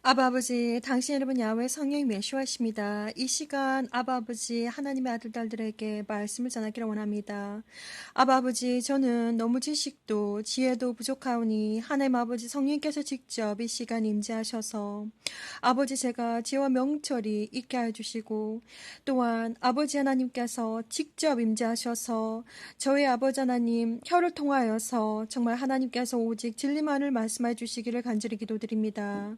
아바 아버지, 당신 여러분 야훼 성령 메시아이십니다. 이 시간 아바 아버지 하나님의 아들 딸들에게 말씀을 전하기를 원합니다. 아바 아버지, 저는 너무 지식도 지혜도 부족하오니 하나님 아버지 성령께서 직접 이 시간 임재하셔서 아버지 제가 지혜와 명철이 있게 해주시고 또한 아버지 하나님께서 직접 임재하셔서 저희 아버지 하나님 혀를 통하여서 정말 하나님께서 오직 진리만을 말씀해 주시기를 간절히 기도드립니다.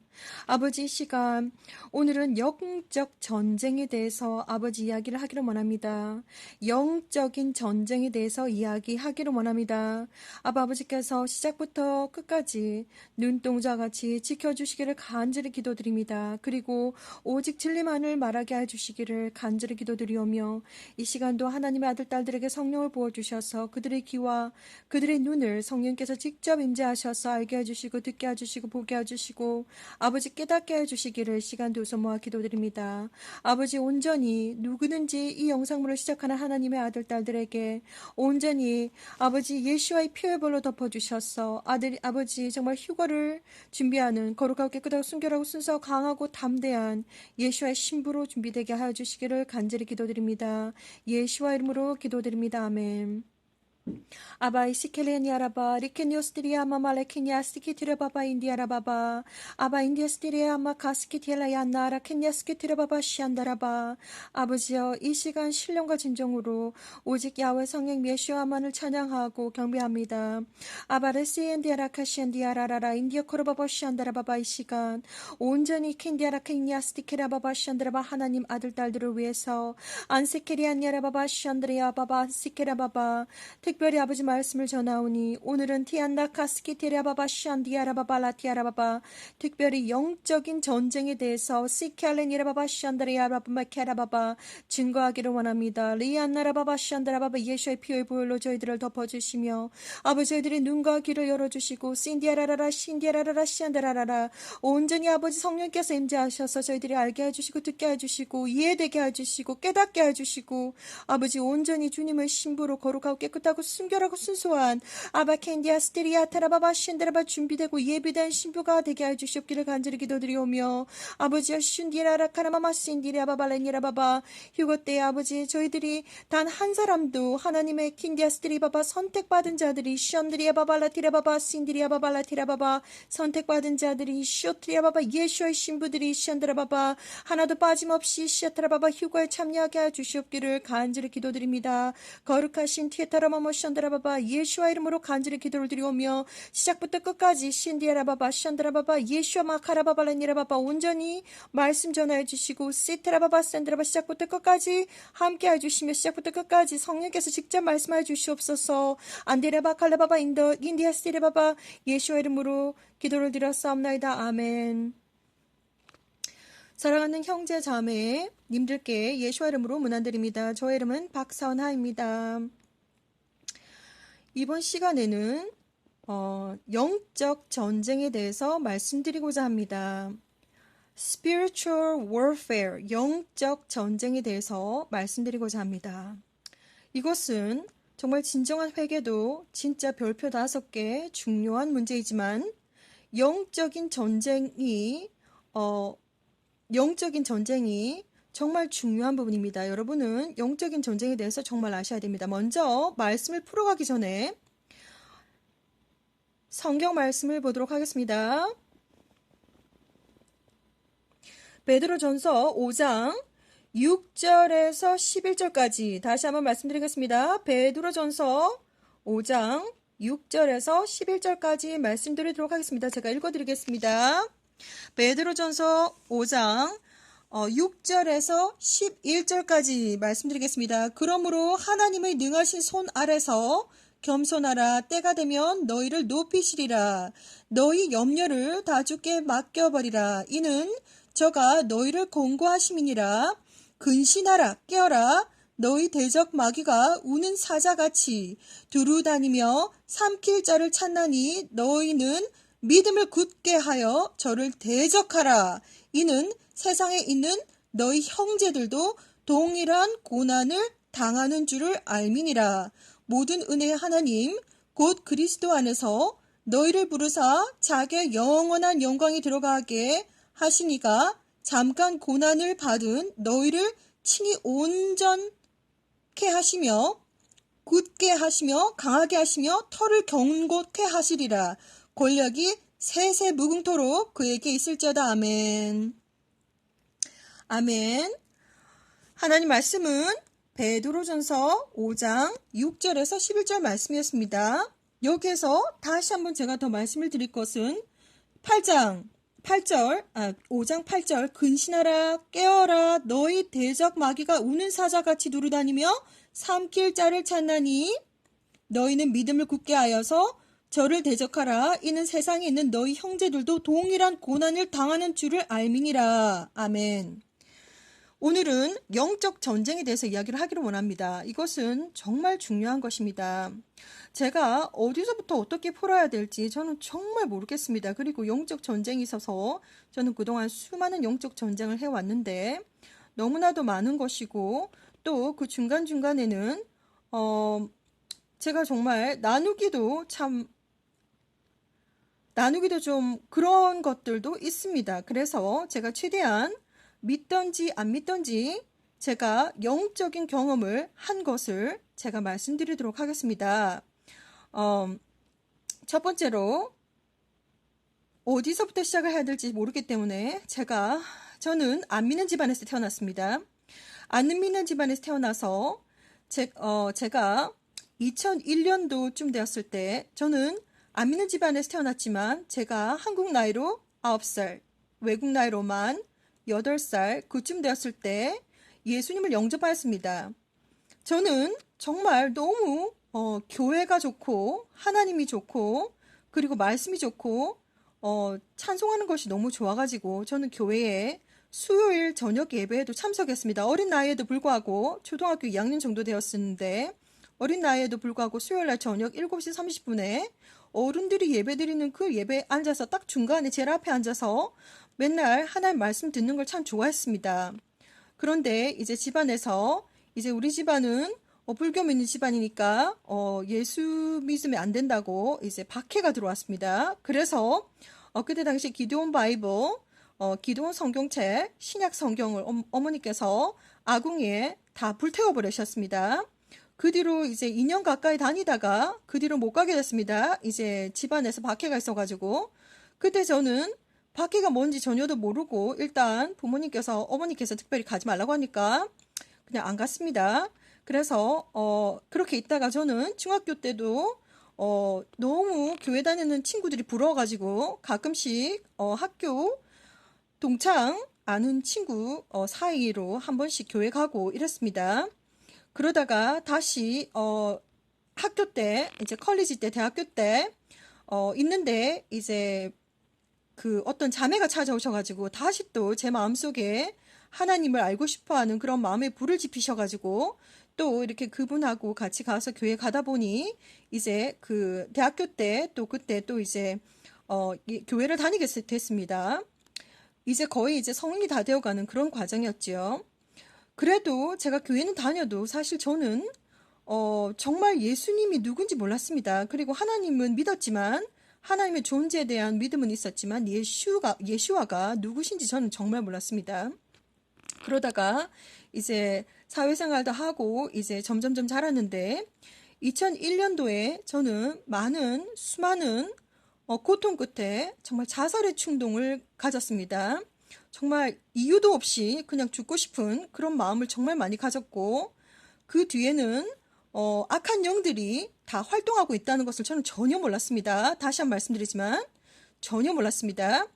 아버지 이 시간 오늘은 영적 전쟁에 대해서 아버지 이야기를 하기를 원합니다. 영적인 전쟁에 대해서 이야기하기를 원합니다. 아버지께서 시작부터 끝까지 눈동자 같이 지켜주시기를 간절히 기도드립니다. 그리고 오직 진리만을 말하게 해주시기를 간절히 기도드리오며 이 시간도 하나님의 아들 딸들에게 성령을 부어주셔서 그들의 귀와 그들의 눈을 성령께서 직접 임재하셔서 알게 해주시고 듣게 해주시고 보게 해주시고 아버지 깨닫게 해주시기를 시간도 소모아 기도드립니다. 아버지 온전히 누구든지 이 영상물을 시작하는 하나님의 아들 딸들에게 온전히 아버지 예수와의 피의 벌로 덮어주셔서 아버지 정말 휴거를 준비하는 거룩하고 깨끗하고 순결하고 순수하고 강하고 담대한 예수와의 신부로 준비되게 하여 주시기를 간절히 기도드립니다. 예수와 이름으로 기도드립니다. 아멘. 아바 이시켈레니 아라바 리케니오스티리아 마말레키니아 스티키티레바바 인디아라바바 아바 인디아스티리아 마카스키티엘라야 나라 케니아스키티레바바 시안다라바 아버지여 이 시간 신령과 진정으로 오직 야훼 성령 메시아만을 찬양하고 경배합니다. 아바레시엔디아라카시엔디아라라라 인디아 코르바바 시안다라바바 이 시간 온전히 켄디아라 케니아스티키라바바 시안다라바 하나님 아들 딸들을 위해서 안세케리안야라바바 시안드레아바바 시케라바바 특별히 아버지 말씀을 전하오니 오늘은 티안나카스키티라바바 샨디아라바발라티아라바바 특별히 영적인 전쟁에 대해서 시켈렌이라바바 샨다리아라바마케라바바 증거하기를 원합니다. 리안나라바바 샨다라바바 예수의 피의 보혈로 저희들을 덮어주시며 아버지 저희들의 눈과 귀를 열어주시고 신디아라라라 신디아라라라 샨다라라라 온전히 아버지 성령께서 임재하셔서 저희들이 알게 해주시고 듣게 해주시고 이해되게 해주시고 깨닫게 해주시고 아버지 온전히 주님의 신부로 거룩하고 깨끗하고 순결하고 순수한 아바켄디아 스테리아 타라바바 신데라바 준비되고 예비된 신부가 되게 해주시옵기를 간절히 기도드리오며 아버지여 슌디라라 카라마마 신디라바발레니라바바 휴거 때 아버지 저희들이 단 한 사람도 하나님의 킨디아 스테리바바 선택받은 자들이 션드리아바발라티라바바 신디리아바발라티라바바 선택받은 자들이 쇼트리아바바 예수의 신부들이 션드라바바 하나도 빠짐없이 시아트라바바 휴거에 참여하게 해주시옵기를 간절히 기도드립니다. 거룩하신 티에타라마모 션드라바바 예수와 이름으로 간절히 기도를 드리오며 시작부터 끝까지 신디아라바바 션드라바바 예수와 마카라바발라니라바바 온전히 말씀 전하여 주시고 시트라바바 샌드라바 시작부터 끝까지 함께 해주시며 시작부터 끝까지 성령께서 직접 말씀하여 주시옵소서. 안데라바 칼라바바 인디아스티라바바 예수와 이름으로 기도를 드렸사옵나이다. 아멘. 사랑하는 형제 자매 님들께 예수와 이름으로 문안드립니다. 저의 이름은 박선하입니다. 이번 시간에는 영적 전쟁에 대해서 말씀드리고자 합니다. Spiritual warfare, 영적 전쟁에 대해서 말씀드리고자 합니다. 이것은 정말 진정한 회개도 진짜 별표 5개 중요한 문제이지만 영적인 전쟁이 정말 중요한 부분입니다. 여러분은 영적인 전쟁에 대해서 정말 아셔야 됩니다. 먼저 말씀을 풀어가기 전에 성경 말씀을 보도록 하겠습니다. 베드로전서 5장 6절에서 11절까지 다시 한번 말씀드리겠습니다. 베드로전서 5장 6절에서 11절까지 말씀드리도록 하겠습니다. 제가 읽어드리겠습니다. 베드로전서 5장 6절에서 11절까지 말씀드리겠습니다. 그러므로 하나님의 능하신 손 아래서 겸손하라. 때가 되면 너희를 높이시리라. 너희 염려를 다 주께 맡겨버리라. 이는 저가 너희를 공고하심이니라. 근신하라. 깨어라. 너희 대적 마귀가 우는 사자같이 두루다니며 삼킬 자를 찾나니 너희는 믿음을 굳게 하여 저를 대적하라. 이는 세상에 있는 너희 형제들도 동일한 고난을 당하는 줄을 알미니라. 모든 은혜의 하나님 곧 그리스도 안에서 너희를 부르사 자기의 영원한 영광이 들어가게 하시니가 잠깐 고난을 받은 너희를 친히 온전케 하시며 굳게 하시며 강하게 하시며 털을 경고케 하시리라. 권력이 세세 무궁토록 그에게 있을지어다. 아멘. 아멘. 하나님 말씀은 베드로전서 5장 6절에서 11절 말씀이었습니다. 여기에서 다시 한번 제가 더 말씀을 드릴 것은 5장 8절 근신하라 깨어라 너희 대적 마귀가 우는 사자같이 두루다니며 삼킬 자를 찾나니 너희는 믿음을 굳게 하여서 저를 대적하라. 이는 세상에 있는 너희 형제들도 동일한 고난을 당하는 줄을 알미니라. 아멘. 오늘은 영적 전쟁에 대해서 이야기를 하기를 원합니다. 이것은 정말 중요한 것입니다. 제가 어디서부터 어떻게 풀어야 될지 저는 정말 모르겠습니다. 그리고 영적 전쟁이 있어서 저는 그동안 수많은 영적 전쟁을 해왔는데 너무나도 많은 것이고 또 그 중간중간에는 제가 정말 나누기도 좀 그런 것들도 있습니다. 그래서 제가 최대한 믿던지 안 믿던지 제가 영적인 경험을 한 것을 제가 말씀드리도록 하겠습니다. 첫 번째로 어디서부터 시작을 해야 될지 모르기 때문에 저는 안 믿는 집안에서 태어났습니다. 안 믿는 집안에서 태어나서 제가 2001년도쯤 되었을 때 저는 안 믿는 집안에서 태어났지만 제가 한국 나이로 9살, 외국 나이로만 8살 그쯤 되었을 때 예수님을 영접하였습니다. 저는 정말 너무 교회가 좋고 하나님이 좋고 그리고 말씀이 좋고 찬송하는 것이 너무 좋아가지고 저는 교회에 수요일 저녁 예배에도 참석했습니다. 어린 나이에도 불구하고 초등학교 2학년 정도 되었었는데 어린 나이에도 불구하고 수요일날 저녁 7시 30분에 어른들이 예배드리는 그 예배에 앉아서 딱 중간에 제일 앞에 앉아서 맨날 하나님 말씀 듣는 걸 참 좋아했습니다. 그런데 이제 집안에서 이제 우리 집안은 불교 믿는 집안이니까 예수 믿으면 안 된다고 이제 박해가 들어왔습니다. 그래서 그때 당시 기드온 바이블, 기드온 성경책, 신약 성경을 어머니께서 아궁이에 다 불태워 버리셨습니다. 그 뒤로 이제 2년 가까이 다니다가 그 뒤로 못 가게 됐습니다. 이제 집안에서 박해가 있어가지고 그때 저는 박해가 뭔지 전혀도 모르고 일단 어머니께서 특별히 가지 말라고 하니까 그냥 안 갔습니다. 그래서 그렇게 있다가 저는 중학교 때도 너무 교회 다니는 친구들이 부러워가지고 가끔씩 학교 동창 아는 친구 사이로 한 번씩 교회 가고 이랬습니다. 그러다가 다시 학교 때 이제 컬리지 때 대학교 때 있는데 이제 그 어떤 자매가 찾아오셔가지고 다시 또 제 마음속에 하나님을 알고 싶어하는 그런 마음에 불을 지피셔가지고 또 이렇게 그분하고 같이 가서 교회 가다 보니 이제 그 대학교 때 또 그때 또 이제 교회를 다니게 됐습니다. 이제 거의 이제 성인이 다 되어가는 그런 과정이었지요. 그래도 제가 교회는 다녀도 사실 저는 정말 예수님이 누군지 몰랐습니다. 그리고 하나님은 믿었지만 하나님의 존재에 대한 믿음은 있었지만 예수와가 누구신지 저는 정말 몰랐습니다. 그러다가 이제 사회생활도 하고 이제 점점점 자랐는데 2001년도에 저는 수많은 고통 끝에 정말 자살의 충동을 가졌습니다. 정말 이유도 없이 그냥 죽고 싶은 그런 마음을 정말 많이 가졌고 그 뒤에는 악한 영들이 다 활동하고 있다는 것을 저는 전혀 몰랐습니다. 다시 한번 말씀드리지만 전혀 몰랐습니다.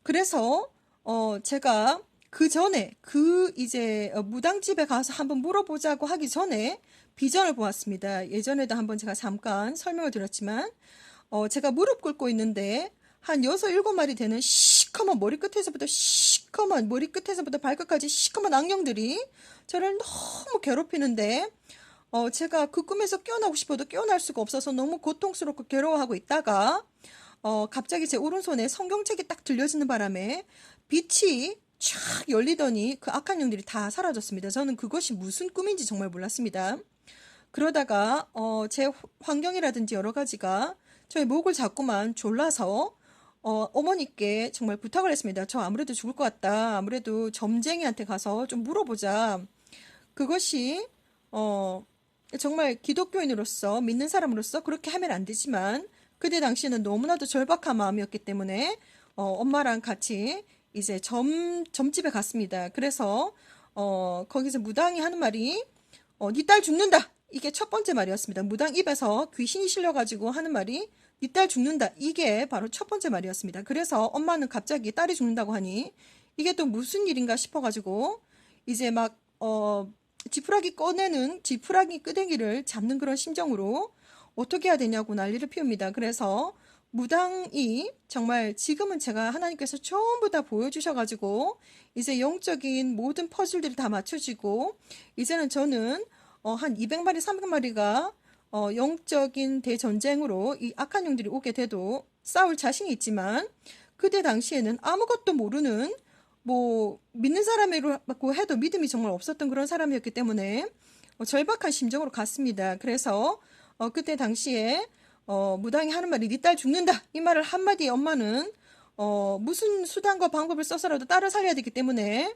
그래서 제가 그 전에 이제 무당집에 가서 한번 물어보자고 하기 전에 비전을 보았습니다. 예전에도 한번 제가 잠깐 설명을 드렸지만 제가 무릎 꿇고 있는데 한 6, 7마리 되는 시커먼 머리끝에서부터 발끝까지 시커먼 악령들이 저를 너무 괴롭히는데 제가 그 꿈에서 깨어나고 싶어도 깨어날 수가 없어서 너무 고통스럽고 괴로워하고 있다가 갑자기 제 오른손에 성경책이 딱 들려지는 바람에 빛이 쫙 열리더니 그 악한 영들이 다 사라졌습니다. 저는 그것이 무슨 꿈인지 정말 몰랐습니다. 그러다가 제 환경이라든지 여러 가지가 저의 목을 자꾸만 졸라서 어머니께 정말 부탁을 했습니다. 저 아무래도 죽을 것 같다. 아무래도 점쟁이한테 가서 좀 물어보자. 그것이 어, 정말 기독교인으로서 믿는 사람으로서 그렇게 하면 안 되지만 그때 당시에는 너무나도 절박한 마음이었기 때문에 엄마랑 같이 이제 점집에 갔습니다. 그래서 거기서 무당이 하는 말이 네 딸 죽는다. 이게 첫 번째 말이었습니다. 무당 입에서 귀신이 실려가지고 하는 말이 네 딸 죽는다. 이게 바로 첫 번째 말이었습니다. 그래서 엄마는 갑자기 딸이 죽는다고 하니 이게 또 무슨 일인가 싶어가지고 이제 막 지푸라기 꺼내는 지푸라기 끄댕이를 잡는 그런 심정으로 어떻게 해야 되냐고 난리를 피웁니다. 그래서 무당이 정말 지금은 제가 하나님께서 전부 다 보여주셔가지고 이제 영적인 모든 퍼즐들이 다 맞춰지고 이제는 저는 한 200마리, 300마리가 영적인 대전쟁으로 이 악한 영들이 오게 돼도 싸울 자신이 있지만 그때 당시에는 아무것도 모르는 뭐 믿는 사람이라고 해도 믿음이 정말 없었던 그런 사람이었기 때문에 절박한 심정으로 갔습니다. 그래서 그때 당시에 무당이 하는 말이 네 딸 죽는다 이 말을 한마디에 엄마는 무슨 수단과 방법을 써서라도 딸을 살려야 되기 때문에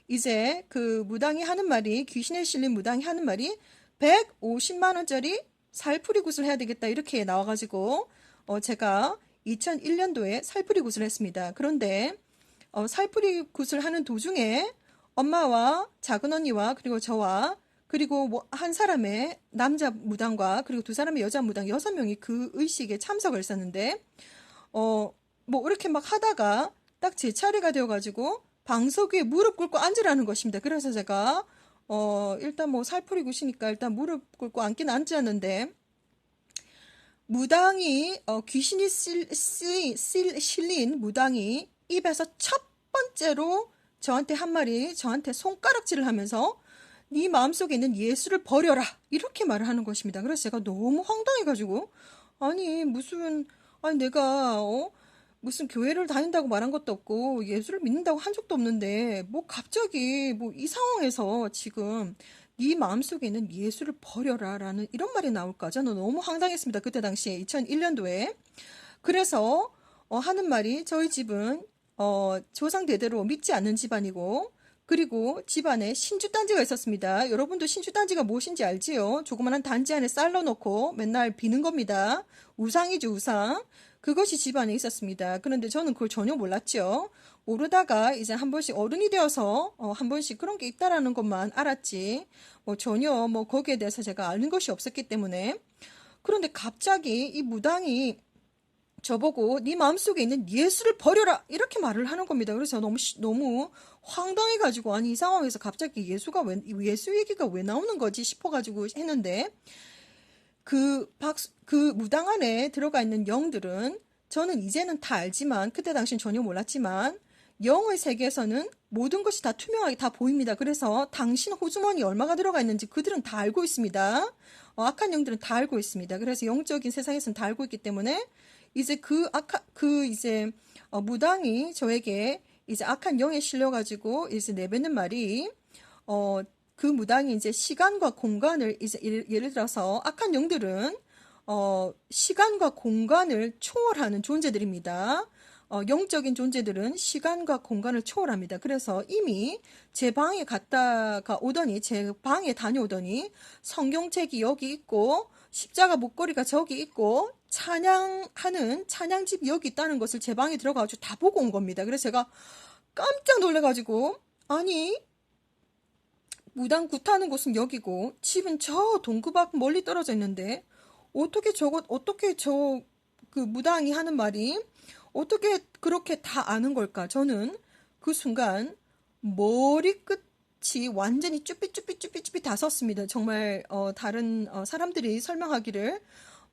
이제 그 무당이 하는 말이 귀신에 실린 무당이 하는 말이 150만 원짜리 살풀이 굿을 해야 되겠다 이렇게 나와가지고 제가 2001년도에 살풀이 굿을 했습니다. 그런데 살풀이 굿을 하는 도중에 엄마와 작은 언니와 그리고 저와 그리고 뭐 한 사람의 남자 무당과 그리고 두 사람의 여자 무당 6명이 그 의식에 참석을 했었는데 뭐 이렇게 막 하다가 딱 제 차례가 되어가지고 방석 위에 무릎 꿇고 앉으라는 것입니다. 그래서 제가 일단 뭐 살풀이 굿이니까 일단 무릎 꿇고 앉긴 앉았는데 무당이 귀신이 실린 무당이 입에서 첫 번째로 저한테 한 말이 저한테 손가락질을 하면서 네 마음속에 있는 예수를 버려라 이렇게 말을 하는 것입니다. 그래서 제가 너무 황당해가지고 아니 내가 무슨 교회를 다닌다고 말한 것도 없고 예수를 믿는다고 한 적도 없는데 뭐 갑자기 뭐 이 상황에서 지금 네 마음속에 있는 예수를 버려라 라는 이런 말이 나올까 저는 너무 황당했습니다. 그때 당시에 2001년도에 그래서 하는 말이 저희 집은 조상 대대로 믿지 않는 집안이고 그리고 집안에 신주단지가 있었습니다. 여러분도 신주단지가 무엇인지 알지요? 조그마한 단지 안에 쌀 넣어놓고 맨날 비는 겁니다. 우상이죠, 우상. 그것이 집안에 있었습니다. 그런데 저는 그걸 전혀 몰랐죠. 모르다가 이제 한 번씩 어른이 되어서 한 번씩 그런 게 있다라는 것만 알았지. 뭐 전혀 뭐 거기에 대해서 제가 아는 것이 없었기 때문에. 그런데 갑자기 이 무당이 저보고 네 마음속에 있는 예수를 버려라 이렇게 말을 하는 겁니다. 그래서 너무 황당해가지고 아니 이 상황에서 갑자기 예수 얘기가 왜 나오는 거지 싶어가지고 했는데 그 무당 안에 들어가 있는 영들은 저는 이제는 다 알지만 그때 당시엔 전혀 몰랐지만 영의 세계에서는 모든 것이 다 투명하게 다 보입니다. 그래서 당신 호주머니에 얼마가 들어가 있는지 그들은 다 알고 있습니다. 악한 영들은 다 알고 있습니다. 그래서 영적인 세상에서는 다 알고 있기 때문에 이제 이제 무당이 저에게 이제 악한 영에 실려가지고 이제 내뱉는 말이 그 무당이 이제 시간과 공간을 이제 예를 들어서 악한 영들은 시간과 공간을 초월하는 존재들입니다. 영적인 존재들은 시간과 공간을 초월합니다. 그래서 이미 제 방에 갔다가 오더니 제 방에 다녀오더니 성경책이 여기 있고 십자가 목걸이가 저기 있고 찬양하는 찬양집이 여기 있다는 것을 제 방에 들어가가지고 다 보고 온 겁니다. 그래서 제가 깜짝 놀래가지고 아니 무당 굿하는 곳은 여기고 집은 저 동구 밖 멀리 떨어져 있는데 어떻게 그 무당이 하는 말이 어떻게 그렇게 다 아는 걸까? 저는 그 순간 머리끝이 완전히 쭈삣쭈삣쭈삣쭈삣 다 섰습니다. 정말 다른 사람들이 설명하기를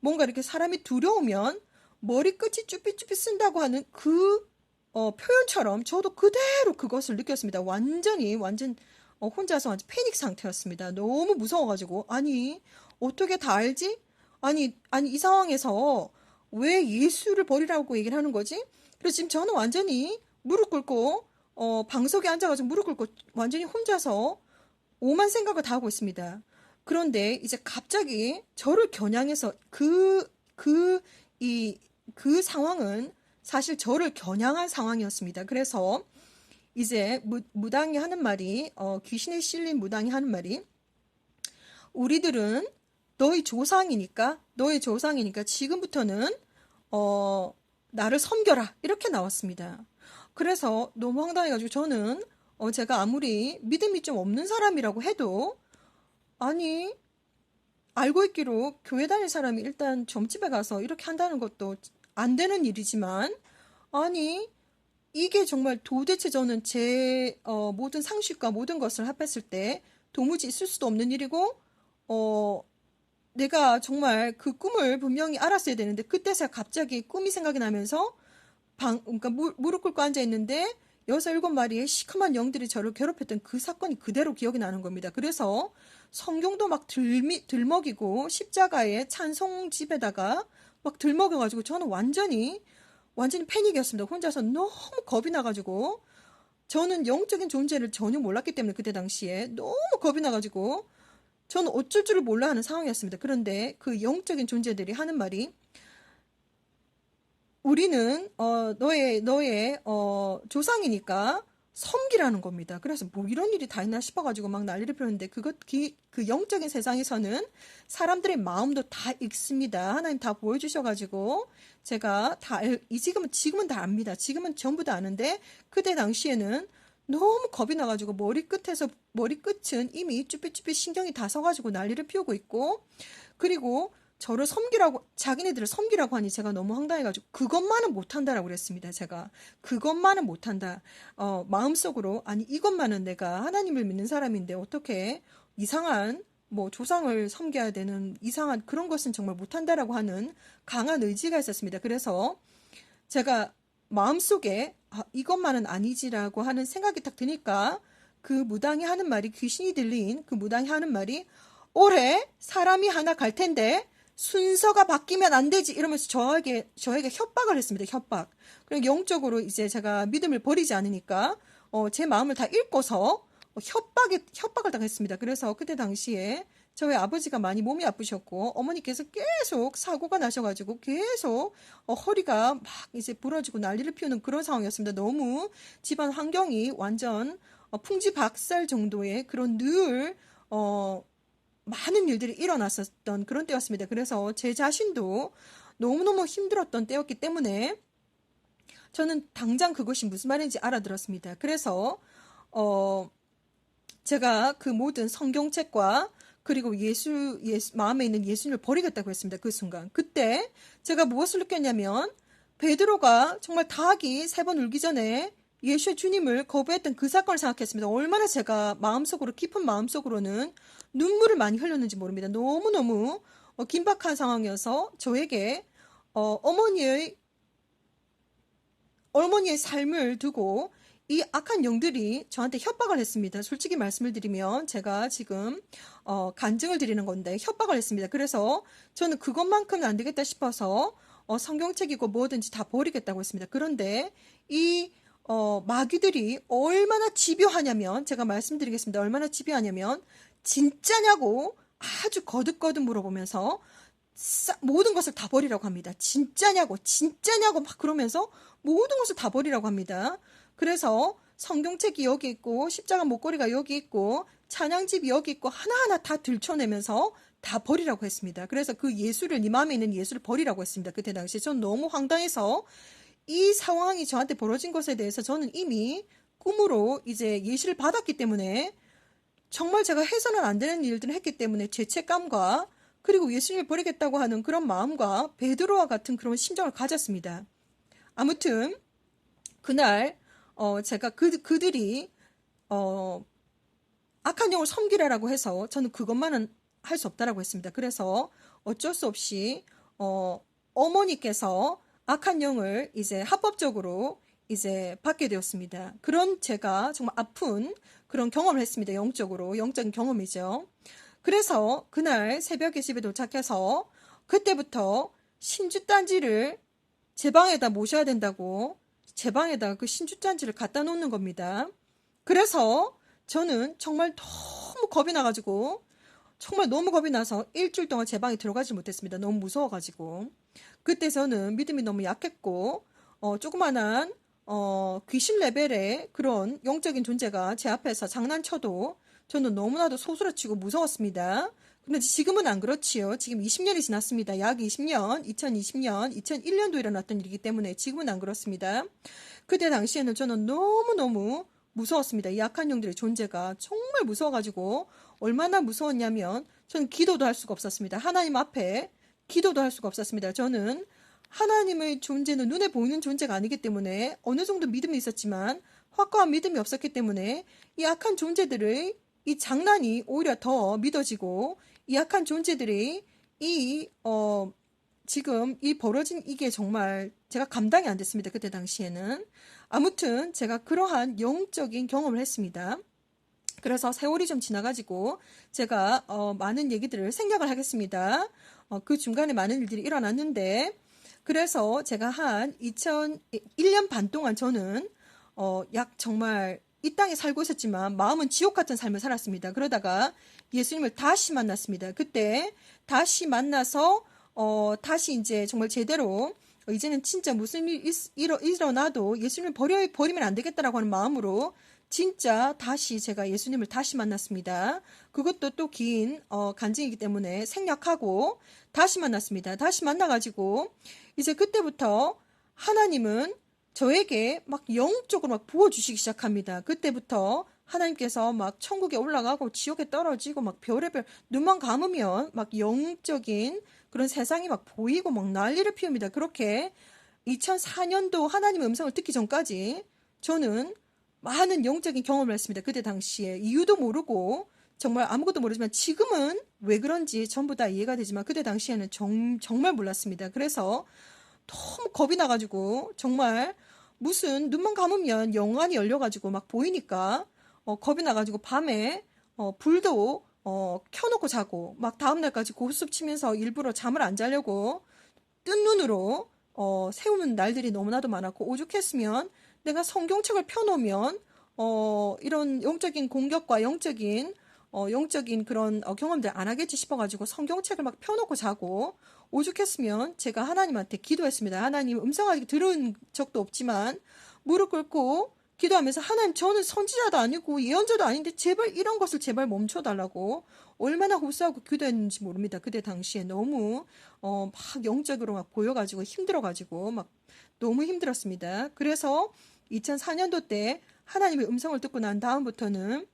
뭔가 이렇게 사람이 두려우면 머리끝이 쭈삣쭈삣 쓴다고 하는 그 표현처럼 저도 그대로 그것을 느꼈습니다. 완전 혼자서 완전 패닉 상태였습니다. 너무 무서워가지고 아니 어떻게 다 알지? 아니 이 상황에서 왜 예수를 버리라고 얘기를 하는 거지? 그래서 지금 저는 완전히 무릎 꿇고 방석에 앉아가지고 무릎 꿇고 완전히 혼자서 오만 생각을 다 하고 있습니다. 그런데 이제 갑자기 저를 겨냥해서 그 상황은 사실 저를 겨냥한 상황이었습니다. 그래서 이제 무당이 하는 말이, 귀신에 실린 무당이 하는 말이, 우리들은 너의 조상이니까 지금부터는 나를 섬겨라, 이렇게 나왔습니다. 그래서 너무 황당해가지고 저는 제가 아무리 믿음이 좀 없는 사람이라고 해도, 아니, 알고 있기로 교회 다닐 사람이 일단 점집에 가서 이렇게 한다는 것도 안 되는 일이지만, 아니, 이게 정말 도대체 저는 제 모든 상식과 모든 것을 합했을 때 도무지 있을 수도 없는 일이고, 어, 내가 정말 그 꿈을 분명히 알았어야 되는데, 그때서 갑자기 꿈이 생각이 나면서 그러니까 무릎 꿇고 앉아 있는데 여섯 일곱 마리의 시커먼 영들이 저를 괴롭혔던 그 사건이 그대로 기억이 나는 겁니다. 그래서 성경도 막 들먹이고 십자가의 찬송집에다가 막 들먹여가지고 저는 완전히 패닉이었습니다. 혼자서 너무 겁이 나가지고, 저는 영적인 존재를 전혀 몰랐기 때문에 그때 당시에 너무 겁이 나가지고 저는 어쩔 줄을 몰라 하는 상황이었습니다. 그런데 그 영적인 존재들이 하는 말이, 우리는 너의 조상이니까 섬기라는 겁니다. 그래서 뭐 이런 일이 다 있나 싶어가지고 막 난리를 피웠는데, 그 영적인 세상에서는 사람들의 마음도 다 읽습니다. 하나님 다 보여주셔가지고 제가 지금은 다 압니다. 지금은 전부 다 아는데, 그때 당시에는 너무 겁이 나가지고 머리끝은 이미 쭈삣쭈삣 신경이 다 서가지고 난리를 피우고 있고, 그리고 자기네들을 섬기라고 하니 제가 너무 황당해가지고, 그것만은 못한다라고 그랬습니다. 제가 그것만은 못한다. 마음속으로, 아니, 이것만은 내가 하나님을 믿는 사람인데 어떻게 이상한 뭐 조상을 섬겨야 되는 이상한 그런 것은 정말 못한다라고 하는 강한 의지가 있었습니다. 그래서 제가 마음속에 이것만은 아니지라고 하는 생각이 딱 드니까, 귀신이 들린 그 무당이 하는 말이, 올해 사람이 하나 갈 텐데 순서가 바뀌면 안 되지, 이러면서 저에게 협박을 했습니다. 협박. 그리고 영적으로 이제 제가 믿음을 버리지 않으니까 제 마음을 다 읽고서 협박을 당했습니다. 그래서 그때 당시에 저희 아버지가 많이 몸이 아프셨고, 어머니께서 계속 사고가 나셔가지고 계속 허리가 막 이제 부러지고 난리를 피우는 그런 상황이었습니다. 너무 집안 환경이 완전 풍지박살 정도의 그런 늘 많은 일들이 일어났었던 그런 때였습니다. 그래서 제 자신도 너무너무 힘들었던 때였기 때문에 저는 당장 그것이 무슨 말인지 알아들었습니다. 그래서 제가 그 모든 성경책과 그리고 마음에 있는 예수님을 버리겠다고 했습니다. 그 순간. 그때 제가 무엇을 느꼈냐면, 베드로가 정말 닭이 3번 울기 전에 예수의 주님을 거부했던 그 사건을 생각했습니다. 얼마나 제가 깊은 마음속으로는 눈물을 많이 흘렸는지 모릅니다. 너무너무 긴박한 상황이어서 저에게 어머니의 삶을 두고 이 악한 영들이 저한테 협박을 했습니다. 솔직히 말씀을 드리면 제가 지금 간증을 드리는 건데 협박을 했습니다. 그래서 저는 그것만큼은 안 되겠다 싶어서 성경책이고 뭐든지 다 버리겠다고 했습니다. 그런데 이 마귀들이 얼마나 집요하냐면, 제가 말씀드리겠습니다. 얼마나 집요하냐면, 진짜냐고 아주 거듭거듭 물어보면서 모든 것을 다 버리라고 합니다. 진짜냐고 막 그러면서 모든 것을 다 버리라고 합니다. 그래서 성경책이 여기 있고 십자가 목걸이가 여기 있고 찬양집이 여기 있고 하나하나 다 들춰내면서 다 버리라고 했습니다. 그래서 네 마음에 있는 예수를 버리라고 했습니다. 그때 당시에 전 너무 황당해서, 이 상황이 저한테 벌어진 것에 대해서 저는 이미 꿈으로 이제 예시를 받았기 때문에, 정말 제가 해서는 안 되는 일들을 했기 때문에 죄책감과 그리고 예수님을 버리겠다고 하는 그런 마음과 베드로와 같은 그런 심정을 가졌습니다. 아무튼 그날 제가 그들이 악한 영을 섬기라라고 해서 저는 그것만은 할 수 없다라고 했습니다. 그래서 어쩔 수 없이 어머니께서 악한 영을 이제 합법적으로 이제 받게 되었습니다. 그런 제가 정말 아픈 그런 경험을 했습니다. 영적인 경험이죠. 그래서 그날 새벽에 집에 도착해서 그때부터 신주단지를 제 방에다 모셔야 된다고 제 방에다 그 신주단지를 갖다 놓는 겁니다. 그래서 저는 정말 너무 겁이 나가지고, 정말 너무 겁이 나서 일주일 동안 제 방에 들어가지 못했습니다. 너무 무서워가지고. 그때 저는 믿음이 너무 약했고 조그만한 귀신 레벨의 그런 영적인 존재가 제 앞에서 장난쳐도 저는 너무나도 소스라치고 무서웠습니다. 근데 지금은 안 그렇지요. 지금 20년이 지났습니다. 약 20년, 2020년, 2001년도 일어났던 일이기 때문에 지금은 안 그렇습니다. 그때 당시에는 저는 너무너무 무서웠습니다. 이 악한 영들의 존재가 정말 무서워가지고 얼마나 무서웠냐면 저는 기도도 할 수가 없었습니다. 하나님 앞에 기도도 할 수가 없었습니다. 저는 하나님의 존재는 눈에 보이는 존재가 아니기 때문에 어느 정도 믿음이 있었지만 확고한 믿음이 없었기 때문에 이 악한 존재들의 이 장난이 오히려 더 믿어지고 이 악한 존재들이 지금 이 벌어진 이게 정말 제가 감당이 안 됐습니다. 그때 당시에는. 아무튼 제가 그러한 영적인 경험을 했습니다. 그래서 세월이 좀 지나가지고 제가 많은 얘기들을 생략을 하겠습니다. 그 중간에 많은 일들이 일어났는데 그래서 제가 한 1년 반 동안 저는 약 정말 이 땅에 살고 있었지만 마음은 지옥 같은 삶을 살았습니다. 그러다가 예수님을 다시 만났습니다. 그때 다시 만나서 다시 이제 정말 제대로 이제는 진짜 무슨 일이 일어나도 예수님을 버리면 안 되겠다라고 하는 마음으로 진짜 다시 제가 예수님을 다시 만났습니다. 그것도 또 긴 간증이기 때문에 생략하고 다시 만났습니다. 다시 만나가지고 이제 그때부터 하나님은 저에게 막 영적으로 막 부어주시기 시작합니다. 그때부터 하나님께서 막 천국에 올라가고 지옥에 떨어지고 막 별의별 눈만 감으면 막 영적인 그런 세상이 막 보이고 막 난리를 피웁니다. 그렇게 2004년도 하나님의 음성을 듣기 전까지 저는 많은 영적인 경험을 했습니다. 그때 당시에 이유도 모르고 정말 아무것도 모르지만 지금은 왜 그런지 전부 다 이해가 되지만 그때 당시에는 정말 몰랐습니다. 그래서 너무 겁이 나가지고 정말 무슨 눈만 감으면 영안이 열려가지고 막 보이니까 겁이 나가지고 밤에 불도 켜놓고 자고 막 다음날까지 고스톱 치면서 일부러 잠을 안 자려고 뜬 눈으로 세우는 날들이 너무나도 많았고 오죽했으면 내가 성경책을 펴놓으면 이런 영적인 공격과 영적인 그런 경험들 안 하겠지 싶어가지고 성경책을 막 펴놓고 자고 오죽했으면 제가 하나님한테 기도했습니다. 하나님 음성 아직 들은 적도 없지만 무릎 꿇고 기도하면서 하나님 저는 선지자도 아니고 예언자도 아닌데 제발 이런 것을 제발 멈춰달라고 얼마나 호소하고 기도했는지 모릅니다. 그때 당시에 너무 막 영적으로 막 보여가지고 힘들어가지고 막 너무 힘들었습니다. 그래서 2004년도 때 하나님의 음성을 듣고 난 다음부터는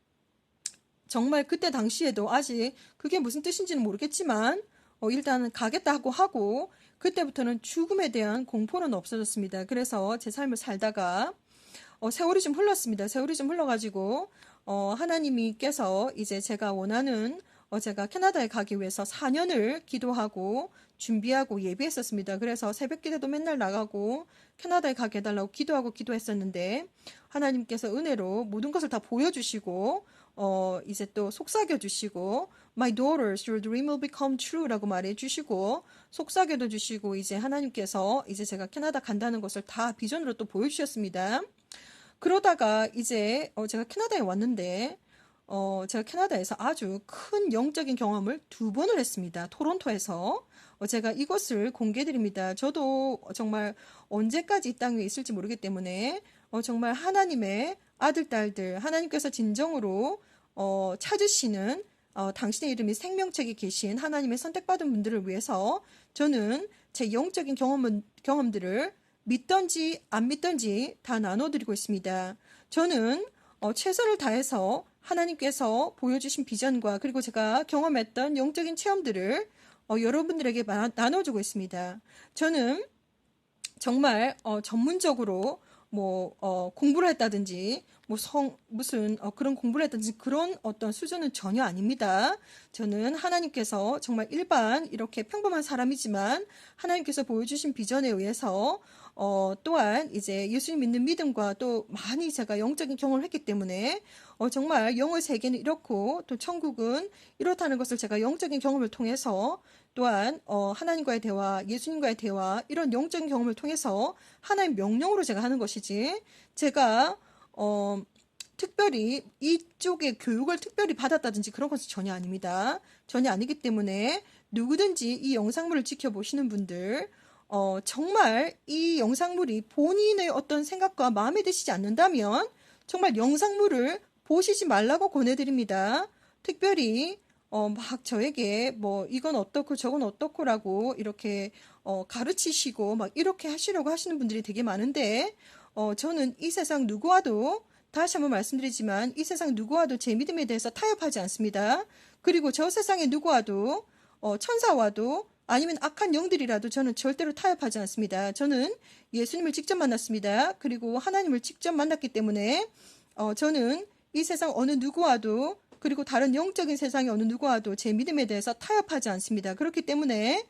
정말 그때 당시에도 아직 그게 무슨 뜻인지는 모르겠지만 일단은 가겠다 하고 그때부터는 죽음에 대한 공포는 없어졌습니다. 그래서 제 삶을 살다가 세월이 좀 흘렀습니다. 세월이 좀 흘러가지고 하나님께서 이제 제가 원하는 제가 캐나다에 가기 위해서 4년을 기도하고 준비하고 예비했었습니다. 그래서 새벽 기도도 맨날 나가고 캐나다에 가게 해달라고 기도했었는데 하나님께서 은혜로 모든 것을 다 보여주시고 이제 또 속삭여 주시고 My daughters, your dream will become true 라고 말해 주시고 속삭여도 주시고 이제 하나님께서 이제 제가 캐나다 간다는 것을 다 비전으로 또 보여주셨습니다. 그러다가 이제 제가 캐나다에 왔는데 제가 캐나다에서 아주 큰 영적인 경험을 2번을 했습니다. 토론토에서 제가 이것을 공개드립니다. 저도 정말 언제까지 이 땅 위에 있을지 모르기 때문에 정말 하나님의 아들, 딸들, 하나님께서 진정으로 찾으시는 당신의 이름이 생명책에 계신 하나님의 선택받은 분들을 위해서 저는 제 영적인 경험들을 믿던지 안 믿던지 다 나눠드리고 있습니다. 저는 최선을 다해서 하나님께서 보여주신 비전과 그리고 제가 경험했던 영적인 체험들을 여러분들에게 나눠주고 있습니다. 저는 정말 전문적으로 공부를 했다든지 무슨 그런 공부를 했다든지 그런 어떤 수준은 전혀 아닙니다. 저는 하나님께서 정말 일반 이렇게 평범한 사람이지만 하나님께서 보여주신 비전에 의해서 또한 이제 예수님 믿는 믿음과 또 많이 제가 영적인 경험을 했기 때문에 정말 영의 세계는 이렇고 또 천국은 이렇다는 것을 제가 영적인 경험을 통해서 또한 하나님과의 대화, 예수님과의 대화 이런 영적인 경험을 통해서 하나님 명령으로 제가 하는 것이지 제가 특별히 이쪽의 교육을 특별히 받았다든지 그런 것은 전혀 아닙니다. 전혀 아니기 때문에 누구든지 이 영상물을 지켜보시는 분들 정말 이 영상물이 본인의 어떤 생각과 마음에 드시지 않는다면 정말 영상물을 보시지 말라고 권해드립니다. 특별히 막 저에게 뭐 이건 어떻고 저건 어떻고라고 이렇게 가르치시고 막 이렇게 하시려고 하시는 분들이 되게 많은데 저는 이 세상 누구와도 다시 한번 말씀드리지만 이 세상 누구와도 제 믿음에 대해서 타협하지 않습니다. 그리고 저 세상의 누구와도 천사와도 아니면 악한 영들이라도 저는 절대로 타협하지 않습니다. 저는 예수님을 직접 만났습니다. 그리고 하나님을 직접 만났기 때문에 저는 이 세상 어느 누구와도 그리고 다른 영적인 세상의 어느 누구와도 제 믿음에 대해서 타협하지 않습니다. 그렇기 때문에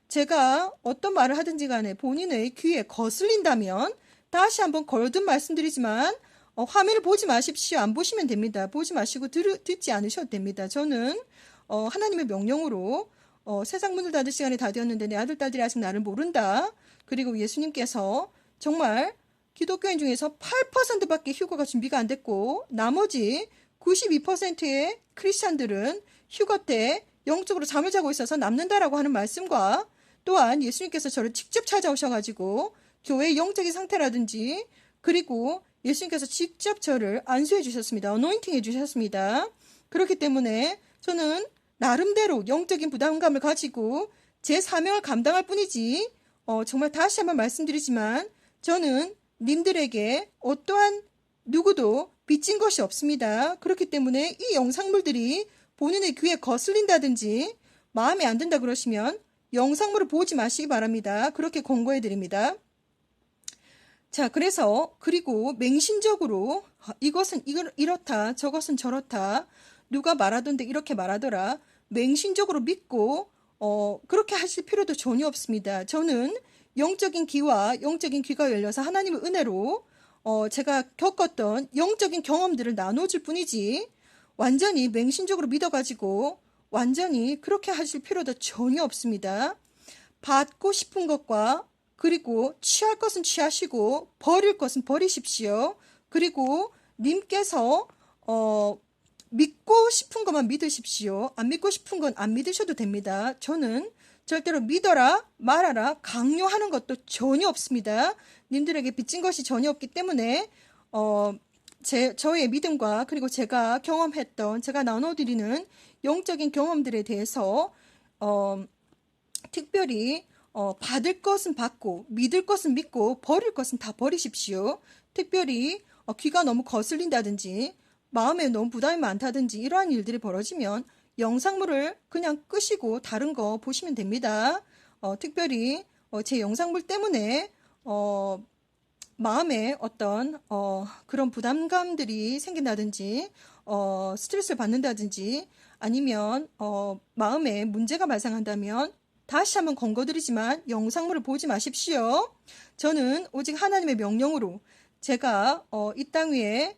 제가 어떤 말을 하든지 간에 본인의 귀에 거슬린다면 다시 한번 거듭 말씀드리지만 화면을 보지 마십시오. 안 보시면 됩니다. 보지 마시고 듣지 않으셔도 됩니다. 저는 하나님의 명령으로 세상 문을 닫을 시간이 다 되었는데 내 아들 딸들이 아직 나를 모른다. 그리고 예수님께서 정말 기독교인 중에서 8%밖에 휴가가 준비가 안 됐고 나머지 92%의 크리스찬들은 휴가 때 영적으로 잠을 자고 있어서 남는다라고 하는 말씀과 또한 예수님께서 저를 직접 찾아오셔가지고 교회의 영적인 상태라든지 그리고 예수님께서 직접 저를 안수해 주셨습니다. 어노인팅 해 주셨습니다. 그렇기 때문에 저는 나름대로 영적인 부담감을 가지고 제 사명을 감당할 뿐이지 정말 다시 한번 말씀드리지만 저는 님들에게 어떠한 누구도 빚진 것이 없습니다. 그렇기 때문에 이 영상물들이 본인의 귀에 거슬린다든지 마음에 안 든다 그러시면 영상물을 보지 마시기 바랍니다. 그렇게 권고해 드립니다. 자, 그래서 그리고 맹신적으로 이것은 이렇다 저것은 저렇다 누가 말하던데 이렇게 말하더라 맹신적으로 믿고 그렇게 하실 필요도 전혀 없습니다. 저는 영적인 귀가 열려서 하나님의 은혜로 제가 겪었던 영적인 경험들을 나눠줄 뿐이지 완전히 맹신적으로 믿어가지고 완전히 그렇게 하실 필요도 전혀 없습니다. 받고 싶은 것과 그리고 취할 것은 취하시고 버릴 것은 버리십시오. 그리고 님께서 믿고 싶은 것만 믿으십시오. 안 믿고 싶은 건 안 믿으셔도 됩니다. 저는 절대로 믿어라 말아라 강요하는 것도 전혀 없습니다. 님들에게 빚진 것이 전혀 없기 때문에 저의 믿음과 그리고 제가 경험했던 제가 나눠드리는 영적인 경험들에 대해서 특별히 받을 것은 받고 믿을 것은 믿고 버릴 것은 다 버리십시오. 특별히 귀가 너무 거슬린다든지 마음에 너무 부담이 많다든지 이러한 일들이 벌어지면 영상물을 그냥 끄시고 다른 거 보시면 됩니다. 특별히 제 영상물 때문에 마음에 어떤 그런 부담감들이 생긴다든지 스트레스를 받는다든지 아니면 마음에 문제가 발생한다면 다시 한번 권고드리지만 영상물을 보지 마십시오. 저는 오직 하나님의 명령으로 제가 이 땅 위에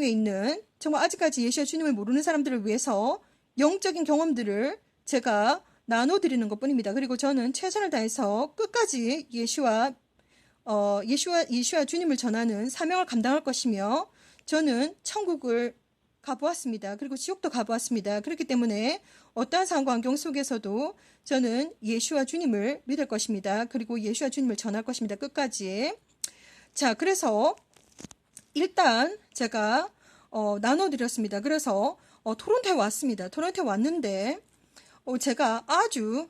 있는 정말 아직까지 예수와 주님을 모르는 사람들을 위해서 영적인 경험들을 제가 나눠드리는 것 뿐입니다. 그리고 저는 최선을 다해서 끝까지 예수와 주님을 전하는 사명을 감당할 것이며 저는 천국을 가보았습니다. 그리고 지옥도 가보았습니다. 그렇기 때문에 어떠한 상황 환경 속에서도 저는 예수와 주님을 믿을 것입니다. 그리고 예수와 주님을 전할 것입니다. 끝까지. 자, 그래서 일단 제가 나눠드렸습니다. 그래서 토론토에 왔습니다. 토론토에 왔는데 제가 아주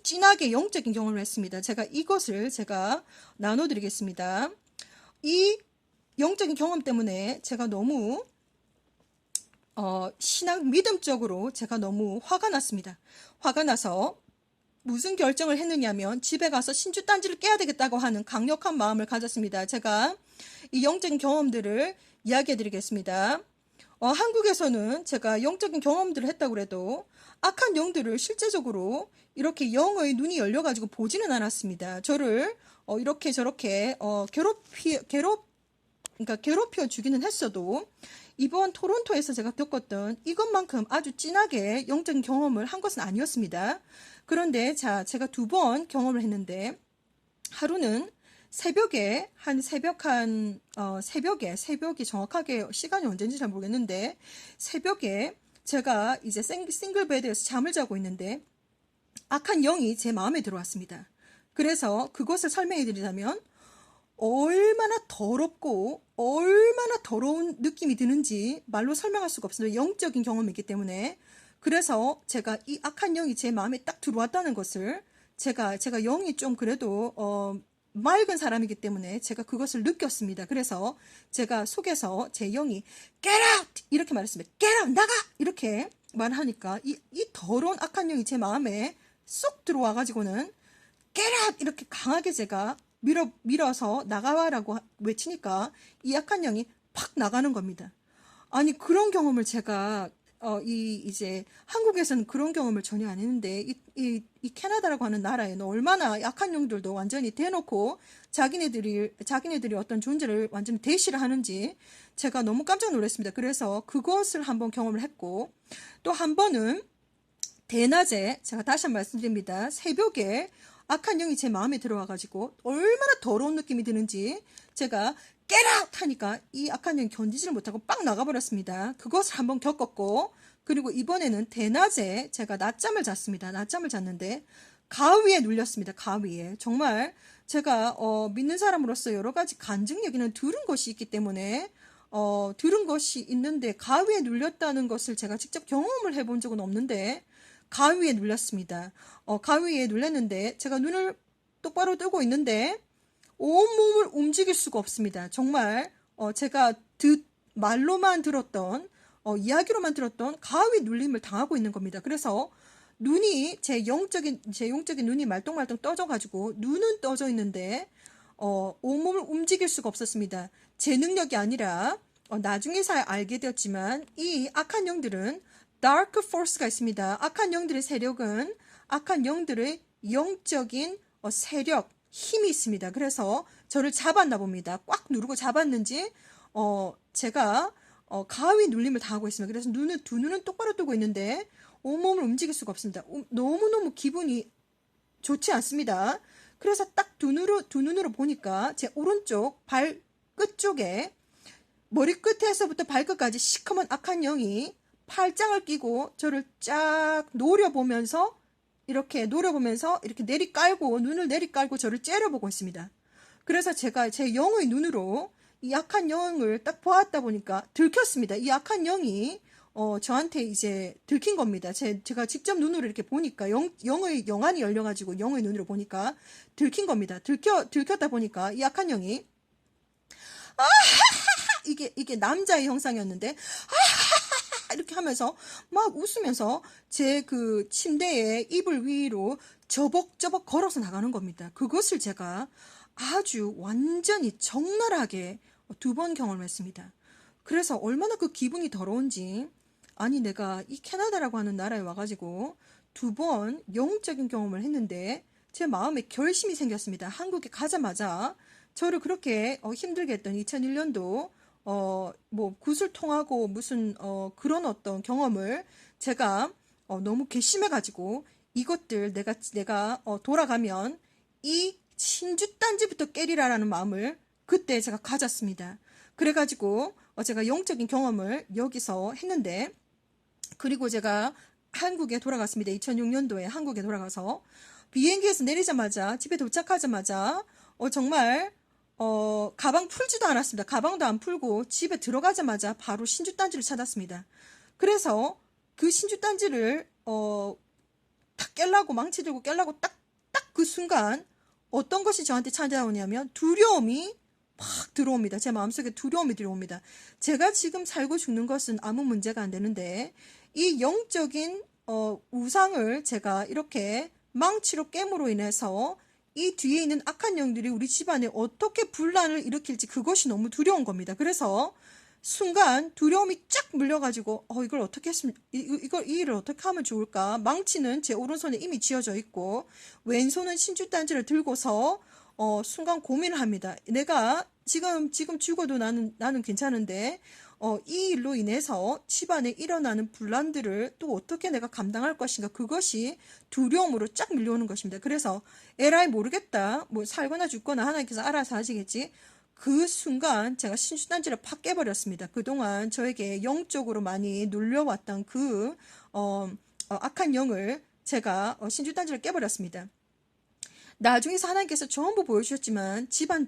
진하게 영적인 경험을 했습니다. 이것을 제가 나눠드리겠습니다. 이 영적인 경험 때문에 제가 너무 신앙 믿음적으로 제가 너무 화가 났습니다. 화가 나서 무슨 결정을 했느냐면 집에 가서 신주단지를 깨야 되겠다고 하는 강력한 마음을 가졌습니다. 제가 이 영적인 경험들을 이야기해 드리겠습니다. 한국에서는 제가 영적인 경험들을 했다고 해도 악한 영들을 실제적으로 이렇게 영의 눈이 열려가지고 보지는 않았습니다. 저를 이렇게 저렇게 괴롭혀 주기는 했어도 이번 토론토에서 제가 겪었던 이것만큼 아주 진하게 영적인 경험을 한 것은 아니었습니다. 그런데 제가 2번 경험을 했는데 하루는 새벽이 정확하게 시간이 언제인지 잘 모르겠는데 새벽에 제가 이제 싱글 베드에서 잠을 자고 있는데 악한 영이 제 마음에 들어왔습니다. 그래서 그것을 설명해 드리자면 얼마나 더럽고 얼마나 더러운 느낌이 드는지 말로 설명할 수가 없습니다. 영적인 경험이기 때문에. 그래서 제가 이 악한 영이 제 마음에 딱 들어왔다는 것을 제가 영이 좀 그래도 맑은 사람이기 때문에 제가 그것을 느꼈습니다. 그래서 제가 속에서 제 영이 Get out! 이렇게 말했습니다. Get out! 나가! 이렇게 말하니까 이 더러운 악한 영이 제 마음에 쏙 들어와가지고는 Get out! 이렇게 강하게 제가 밀어서 나가라고 외치니까 이 약한 영이 팍 나가는 겁니다. 아니, 그런 경험을 제가, 이제 한국에서는 그런 경험을 전혀 안 했는데, 이 캐나다라고 하는 나라에는 얼마나 약한 영들도 완전히 대놓고 자기네들이 어떤 존재를 완전히 대시를 하는지 제가 너무 깜짝 놀랐습니다. 그래서 그것을 한번 경험을 했고, 또 한 번은 대낮에 제가 다시 한번 말씀드립니다. 새벽에 악한 영이 제 마음에 들어와가지고 얼마나 더러운 느낌이 드는지 제가 Get out! 하니까 이 악한 영이 견디지를 못하고 빡 나가버렸습니다. 그것을 한번 겪었고, 그리고 이번에는 대낮에 제가 낮잠을 잤습니다. 낮잠을 잤는데 가위에 눌렸습니다. 가위에. 정말 제가 믿는 사람으로서 여러 가지 간증 얘기는 들은 것이 있기 때문에 들은 것이 있는데 가위에 눌렸다는 것을 제가 직접 경험을 해본 적은 없는데 가위에 눌렸습니다. 가위에 눌렸는데 제가 눈을 똑바로 뜨고 있는데 온몸을 움직일 수가 없습니다. 정말 제가 말로만 들었던 이야기로만 들었던 가위 눌림을 당하고 있는 겁니다. 그래서 눈이 제 영적인 눈이 말똥말똥 떠져가지고 눈은 떠져 있는데 온몸을 움직일 수가 없었습니다. 제 능력이 아니라 나중에서야 알게 되었지만 이 악한 영들은 Dark Force가 있습니다. 악한 영들의 세력은 악한 영들의 영적인 세력, 힘이 있습니다. 그래서 저를 잡았나 봅니다. 꽉 누르고 잡았는지 제가 가위 눌림을 당하고 있습니다. 그래서 두 눈은 똑바로 뜨고 있는데 온몸을 움직일 수가 없습니다. 너무너무 기분이 좋지 않습니다. 그래서 딱 두 눈으로 보니까 제 오른쪽 발끝 쪽에 머리끝에서부터 발끝까지 시커먼 악한 영이 팔짱을 끼고 저를 쫙 노려보면서 이렇게 내리깔고 눈을 내리깔고 저를 째려보고 있습니다. 그래서 제가 제 영의 눈으로 이 악한 영을 딱 보았다 보니까 들켰습니다. 이 악한 영이 저한테 이제 들킨 겁니다. 제가 직접 눈으로 이렇게 보니까 영의 영안이 열려가지고 영의 눈으로 보니까 들킨 겁니다. 들켰다 보니까 이 악한 영이 이게 남자의 형상이었는데 이렇게 하면서 막 웃으면서 제 그 침대에 이불 위로 저벅저벅 걸어서 나가는 겁니다. 그것을 제가 아주 완전히 적나라하게 두 번 경험했습니다. 그래서 얼마나 그 기분이 더러운지, 아니 내가 이 캐나다라고 하는 나라에 와가지고 두 번 영적인 경험을 했는데 제 마음에 결심이 생겼습니다. 한국에 가자마자 저를 그렇게 힘들게 했던 2001년도 뭐 구슬통하고 무슨 그런 어떤 경험을 제가 너무 괘씸해가지고 이것들 내가 돌아가면 이 신주단지부터 깨리라라는 마음을 그때 제가 가졌습니다. 그래가지고 제가 영적인 경험을 여기서 했는데, 그리고 제가 한국에 돌아갔습니다. 2006년도에 한국에 돌아가서 비행기에서 내리자마자 집에 도착하자마자 정말 가방 풀지도 않았습니다. 가방도 안 풀고 집에 들어가자마자 바로 신주단지를 찾았습니다. 그래서 그 신주단지를 탁 깨려고 망치 들고 깨려고 딱 그 순간 어떤 것이 저한테 찾아오냐면 두려움이 팍 들어옵니다. 제 마음속에 두려움이 들어옵니다. 제가 지금 살고 죽는 것은 아무 문제가 안 되는데 이 영적인 우상을 제가 이렇게 망치로 깨므로 인해서 이 뒤에 있는 악한 영들이 우리 집안에 어떻게 분란을 일으킬지 그것이 너무 두려운 겁니다. 그래서 순간 두려움이 쫙 물려가지고 이걸 어떻게 했으면 이 일을 어떻게 하면 좋을까? 망치는 제 오른손에 이미 쥐어져 있고 왼손은 신주단지를 들고서 순간 고민을 합니다. 내가 지금 죽어도 나는 괜찮은데 이 일로 인해서 집안에 일어나는 분란들을 또 어떻게 내가 감당할 것인가, 그것이 두려움으로 쫙 밀려오는 것입니다. 그래서 에라이 모르겠다, 뭐 살거나 죽거나 하나님께서 알아서 하시겠지. 그 순간 제가 신주단지를 팍 깨버렸습니다. 그동안 저에게 영적으로 많이 눌려왔던 그 악한 영을 제가 신주단지를 깨버렸습니다. 나중에서 하나님께서 전부 보여주셨지만 집안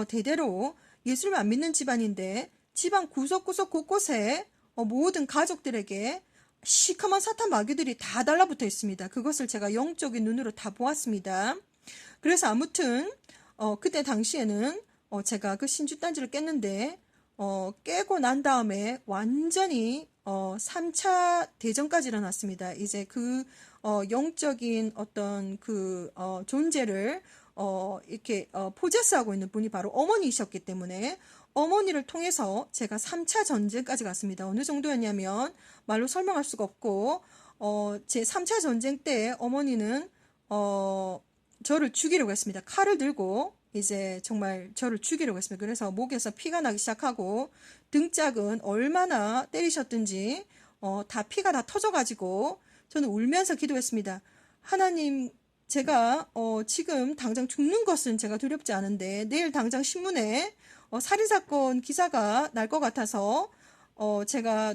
대대로 예수를 안 믿는 집안인데 집안 구석구석 곳곳에 모든 가족들에게 시커먼 사탄 마귀들이 다 달라붙어 있습니다. 그것을 제가 영적인 눈으로 다 보았습니다. 그래서 아무튼 그때 당시에는 제가 그 신주단지를 깼는데 깨고 난 다음에 완전히 3차 대전까지 일어났습니다. 이제 그 영적인 어떤 그 존재를 이렇게 포제스하고 있는 분이 바로 어머니이셨기 때문에 어머니를 통해서 제가 3차 전쟁까지 갔습니다. 어느 정도였냐면 말로 설명할 수가 없고 제 3차 전쟁 때 어머니는 저를 죽이려고 했습니다. 칼을 들고 이제 정말 저를 죽이려고 했습니다. 그래서 목에서 피가 나기 시작하고 등짝은 얼마나 때리셨든지 다 피가 다 터져가지고 저는 울면서 기도했습니다. 하나님, 제가 지금 당장 죽는 것은 제가 두렵지 않은데 내일 당장 신문에 살인사건 기사가 날 것 같아서 제가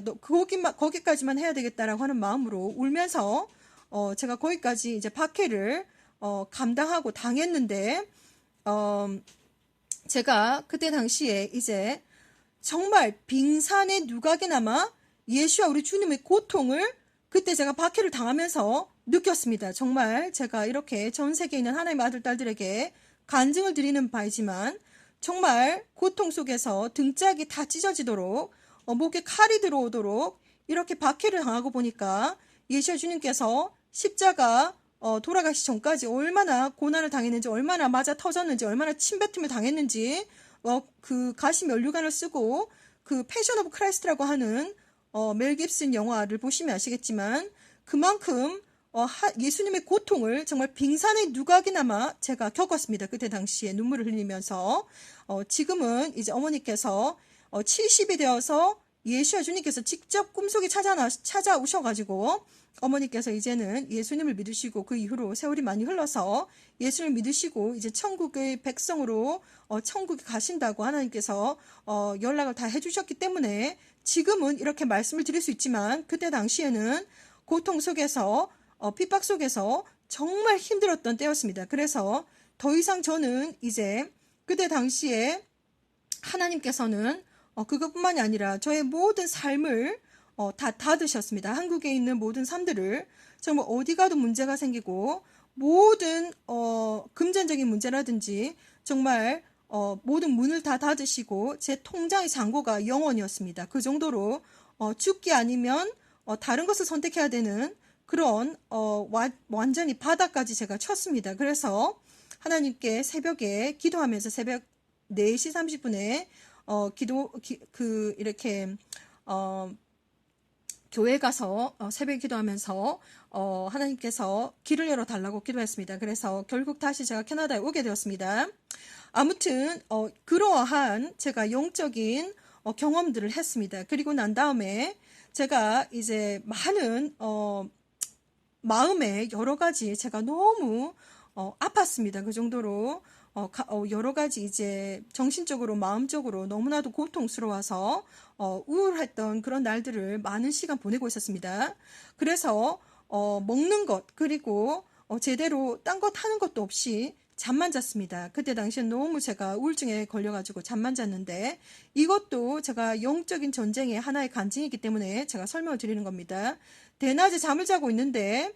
거기까지만 해야 되겠다라고 하는 마음으로 울면서 제가 거기까지 이제 박해를 감당하고 당했는데 제가 그때 당시에 이제 정말 빙산의 누각이나마 예수와 우리 주님의 고통을 그때 제가 박해를 당하면서 느꼈습니다. 정말 제가 이렇게 전 세계에 있는 하나님의 아들, 딸들에게 간증을 드리는 바이지만 정말 고통 속에서 등짝이 다 찢어지도록 목에 칼이 들어오도록 이렇게 박해를 당하고 보니까 예수와 주님께서 십자가 돌아가시 전까지 얼마나 고난을 당했는지, 얼마나 맞아 터졌는지, 얼마나 침뱉음을 당했는지 그 가시 면류관을 쓰고 그 패션 오브 크라이스트라고 하는 멜 깁슨 영화를 보시면 아시겠지만 그만큼 예수님의 고통을 정말 빙산의 누각이나마 제가 겪었습니다. 그때 당시에 눈물을 흘리면서 지금은 이제 어머니께서 70이 되어서 예수와 주님께서 직접 꿈속에 찾아오셔가지고 어머니께서 이제는 예수님을 믿으시고 그 이후로 세월이 많이 흘러서 예수를 믿으시고 이제 천국의 백성으로 천국에 가신다고 하나님께서 연락을 다 해주셨기 때문에 지금은 이렇게 말씀을 드릴 수 있지만 그때 당시에는 고통 속에서 핍박 속에서 정말 힘들었던 때였습니다. 그래서 더 이상 저는 이제 그때 당시에 하나님께서는 그것뿐만이 아니라 저의 모든 삶을 다 닫으셨습니다. 한국에 있는 모든 삶들을 정말 어디 가도 문제가 생기고 모든 금전적인 문제라든지 정말 모든 문을 다 닫으시고 제 통장의 잔고가 0원이었습니다. 그 정도로 죽기 아니면 다른 것을 선택해야 되는 그런 완전히 바닥까지 제가 쳤습니다. 그래서 하나님께 새벽에 기도하면서 새벽 4시 30분에 이렇게 교회 가서 새벽 기도하면서 하나님께서 길을 열어달라고 기도했습니다. 그래서 결국 다시 제가 캐나다에 오게 되었습니다. 아무튼 그러한 제가 영적인 경험들을 했습니다. 그리고 난 다음에 제가 이제 많은 마음에 여러 가지 제가 너무 아팠습니다. 그 정도로 여러 가지 이제 정신적으로 마음적으로 너무나도 고통스러워서 우울했던 그런 날들을 많은 시간 보내고 있었습니다. 그래서 먹는 것 그리고 제대로 딴 것 하는 것도 없이 잠만 잤습니다. 그때 당시엔 너무 제가 우울증에 걸려가지고 잠만 잤는데 이것도 제가 영적인 전쟁의 하나의 간증이기 때문에 제가 설명을 드리는 겁니다. 대낮에 잠을 자고 있는데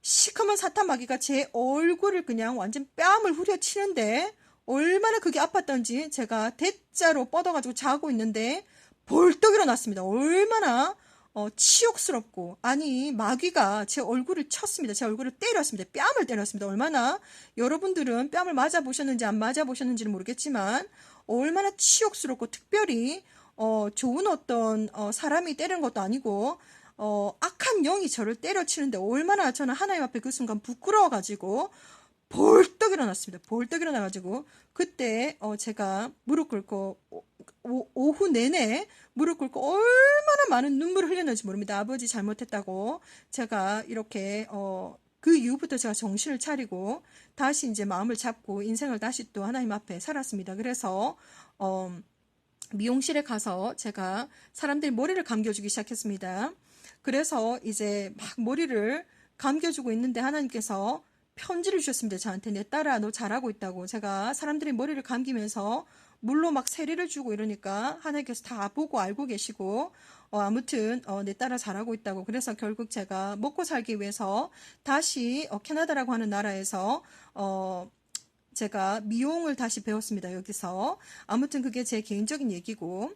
시커먼 사탄 마귀가 제 얼굴을 그냥 완전 뺨을 후려치는데 얼마나 그게 아팠던지 제가 대자로 뻗어가지고 자고 있는데 벌떡 일어났습니다. 얼마나 치욕스럽고 아니 마귀가 제 얼굴을 쳤습니다. 제 얼굴을 때렸습니다. 뺨을 때렸습니다. 얼마나 여러분들은 뺨을 맞아보셨는지 안 맞아보셨는지는 모르겠지만 얼마나 치욕스럽고 특별히 좋은 어떤 사람이 때리는 것도 아니고 악한 영이 저를 때려치는데 얼마나 저는 하나님 앞에 그 순간 부끄러워가지고 벌떡 일어났습니다. 벌떡 일어나가지고 그때 제가 무릎 꿇고 오후 내내 무릎 꿇고 얼마나 많은 눈물을 흘렸는지 모릅니다. 아버지 잘못했다고 제가 이렇게 그 이후부터 제가 정신을 차리고 다시 이제 마음을 잡고 인생을 다시 또 하나님 앞에 살았습니다. 그래서 미용실에 가서 제가 사람들이 머리를 감겨주기 시작했습니다. 그래서 이제 막 머리를 감겨주고 있는데 하나님께서 편지를 주셨습니다. 저한테. 내 딸아, 너 잘하고 있다고. 제가 사람들이 머리를 감기면서 물로 막 세례를 주고 이러니까 하나님께서 다 보고 알고 계시고, 아무튼 내 딸아 잘하고 있다고. 그래서 결국 제가 먹고 살기 위해서 다시 캐나다라고 하는 나라에서 제가 미용을 다시 배웠습니다. 여기서. 아무튼 그게 제 개인적인 얘기고,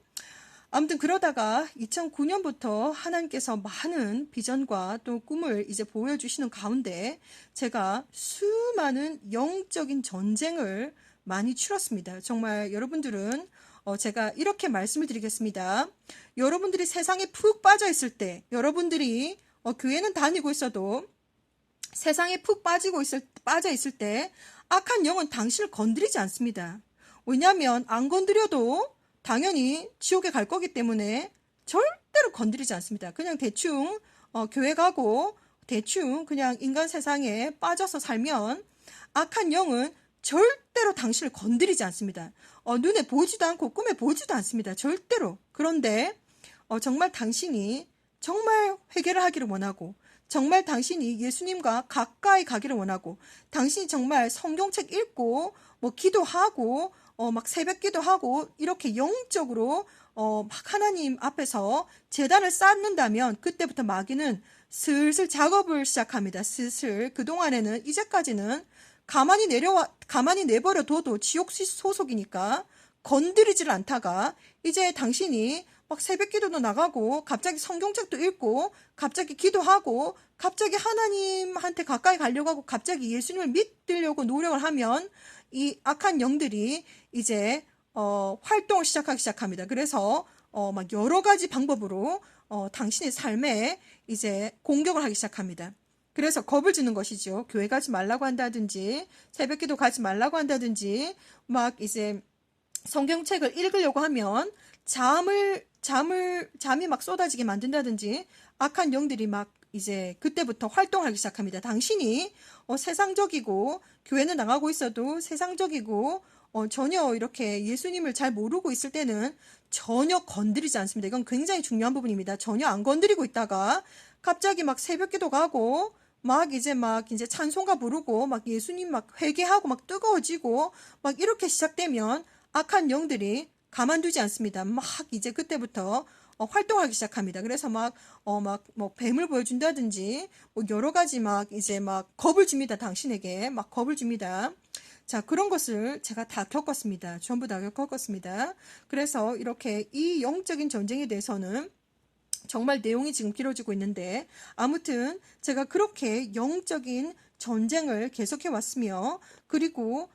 아무튼 그러다가 2009년부터 하나님께서 많은 비전과 또 꿈을 이제 보여주시는 가운데 제가 수많은 영적인 전쟁을 많이 치렀습니다. 정말 여러분들은 제가 이렇게 말씀을 드리겠습니다. 여러분들이 세상에 푹 빠져 있을 때, 여러분들이 교회는 다니고 있어도 세상에 푹 빠져 있을 때 악한 영은 당신을 건드리지 않습니다. 왜냐하면 안 건드려도 당연히 지옥에 갈 거기 때문에 절대로 건드리지 않습니다. 그냥 대충 교회 가고 대충 그냥 인간 세상에 빠져서 살면 악한 영은 절대로 당신을 건드리지 않습니다. 눈에 보지도 않고 꿈에 보지도 않습니다. 절대로. 그런데 정말 당신이 정말 회개를 하기를 원하고, 정말 당신이 예수님과 가까이 가기를 원하고, 당신이 정말 성경책 읽고 뭐 기도하고 막 새벽 기도하고 이렇게 영적으로 막 하나님 앞에서 제단을 쌓는다면 그때부터 마귀는 슬슬 작업을 시작합니다. 슬슬. 그동안에는 이제까지는 가만히 내버려 둬도 지옥 소속이니까 건드리지를 않다가 이제 당신이 막 새벽 기도도 나가고 갑자기 성경책도 읽고 갑자기 기도하고 갑자기 하나님한테 가까이 가려고 하고 갑자기 예수님을 믿으려고 노력을 하면 이 악한 영들이 이제 활동을 시작하기 시작합니다. 그래서 막 여러 가지 방법으로 당신의 삶에 이제 공격을 하기 시작합니다. 그래서 겁을 주는 것이죠. 교회 가지 말라고 한다든지 새벽기도 가지 말라고 한다든지 막 이제 성경책을 읽으려고 하면 잠이 막 쏟아지게 만든다든지 악한 영들이 막 이제 그때부터 활동하기 시작합니다. 당신이 세상적이고 교회는 나가고 있어도 세상적이고 전혀 이렇게 예수님을 잘 모르고 있을 때는 전혀 건드리지 않습니다. 이건 굉장히 중요한 부분입니다. 전혀 안 건드리고 있다가 갑자기 막 새벽기도 가고 막 이제 찬송가 부르고 막 예수님 막 회개하고 막 뜨거워지고 막 이렇게 시작되면 악한 영들이 가만두지 않습니다. 막 이제 그때부터 활동하기 시작합니다. 그래서 뭐 뱀을 보여준다든지 뭐 여러 가지 막 이제 막 겁을 줍니다. 당신에게 막 겁을 줍니다. 자, 그런 것을 제가 다 겪었습니다. 전부 다 겪었습니다. 그래서 이렇게 이 영적인 전쟁에 대해서는 정말 내용이 지금 길어지고 있는데, 아무튼 제가 그렇게 영적인 전쟁을 계속해 왔으며, 그리고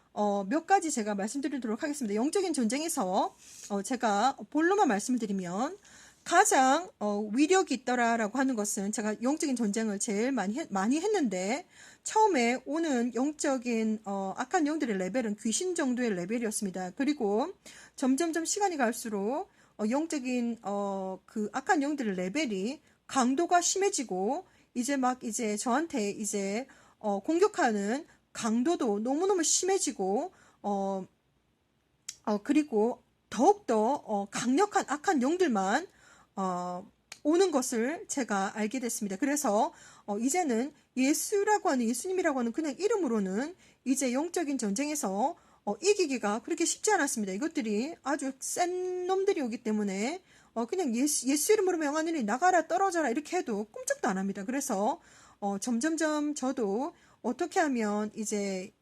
몇 가지 제가 말씀드리도록 하겠습니다. 영적인 전쟁에서 제가 본로만 말씀을 드리면 가장 위력이 있더라라고 하는 것은, 제가 영적인 전쟁을 제일 많이 했는데 처음에 오는 영적인 악한 영들의 레벨은 귀신 정도의 레벨이었습니다. 그리고 점점점 시간이 갈수록 영적인 그 악한 영들의 레벨이 강도가 심해지고 이제 저한테 이제 공격하는 강도도 너무너무 심해지고 그리고 더욱더 강력한 악한 영들만 오는 것을 제가 알게 됐습니다. 그래서 이제는 예수님이라고 하는 그냥 이름으로는 이제 영적인 전쟁에서 이기기가 그렇게 쉽지 않았습니다. 이것들이 아주 센 놈들이 오기 때문에 그냥 예수 이름으로 명하느니 나가라 떨어져라 이렇게 해도 꼼짝도 안 합니다. 그래서 점점점 저도 어떻게 하면 이제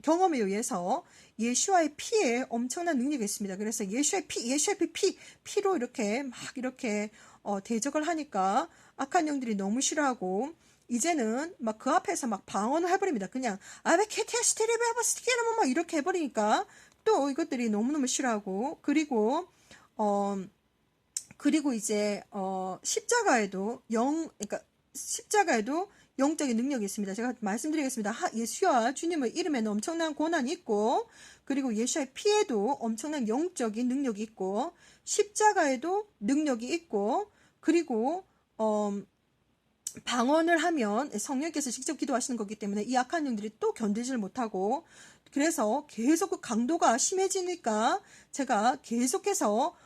경험에 의해서 예수와의 피에 엄청난 능력이 있습니다. 그래서 예수의 피로 이렇게 막 이렇게 대적을 하니까 악한 영들이 너무 싫어하고 이제는 막 그 앞에서 막 방언을 해버립니다. 그냥 아베 케테스테레베바스티케나만 막 이렇게 해버리니까 또 이것들이 너무너무 싫어하고 그리고 이제 그러니까 십자가에도 영적인 능력이 있습니다. 제가 말씀드리겠습니다. 예수와 주님의 이름에는 엄청난 고난이 있고 그리고 예수의 피에도 엄청난 영적인 능력이 있고 십자가에도 능력이 있고 그리고 방언을 하면 성령께서 직접 기도하시는 거기 때문에 이 악한 영들이 또 견디지를 못하고 그래서 계속 그 강도가 심해지니까 제가 계속해서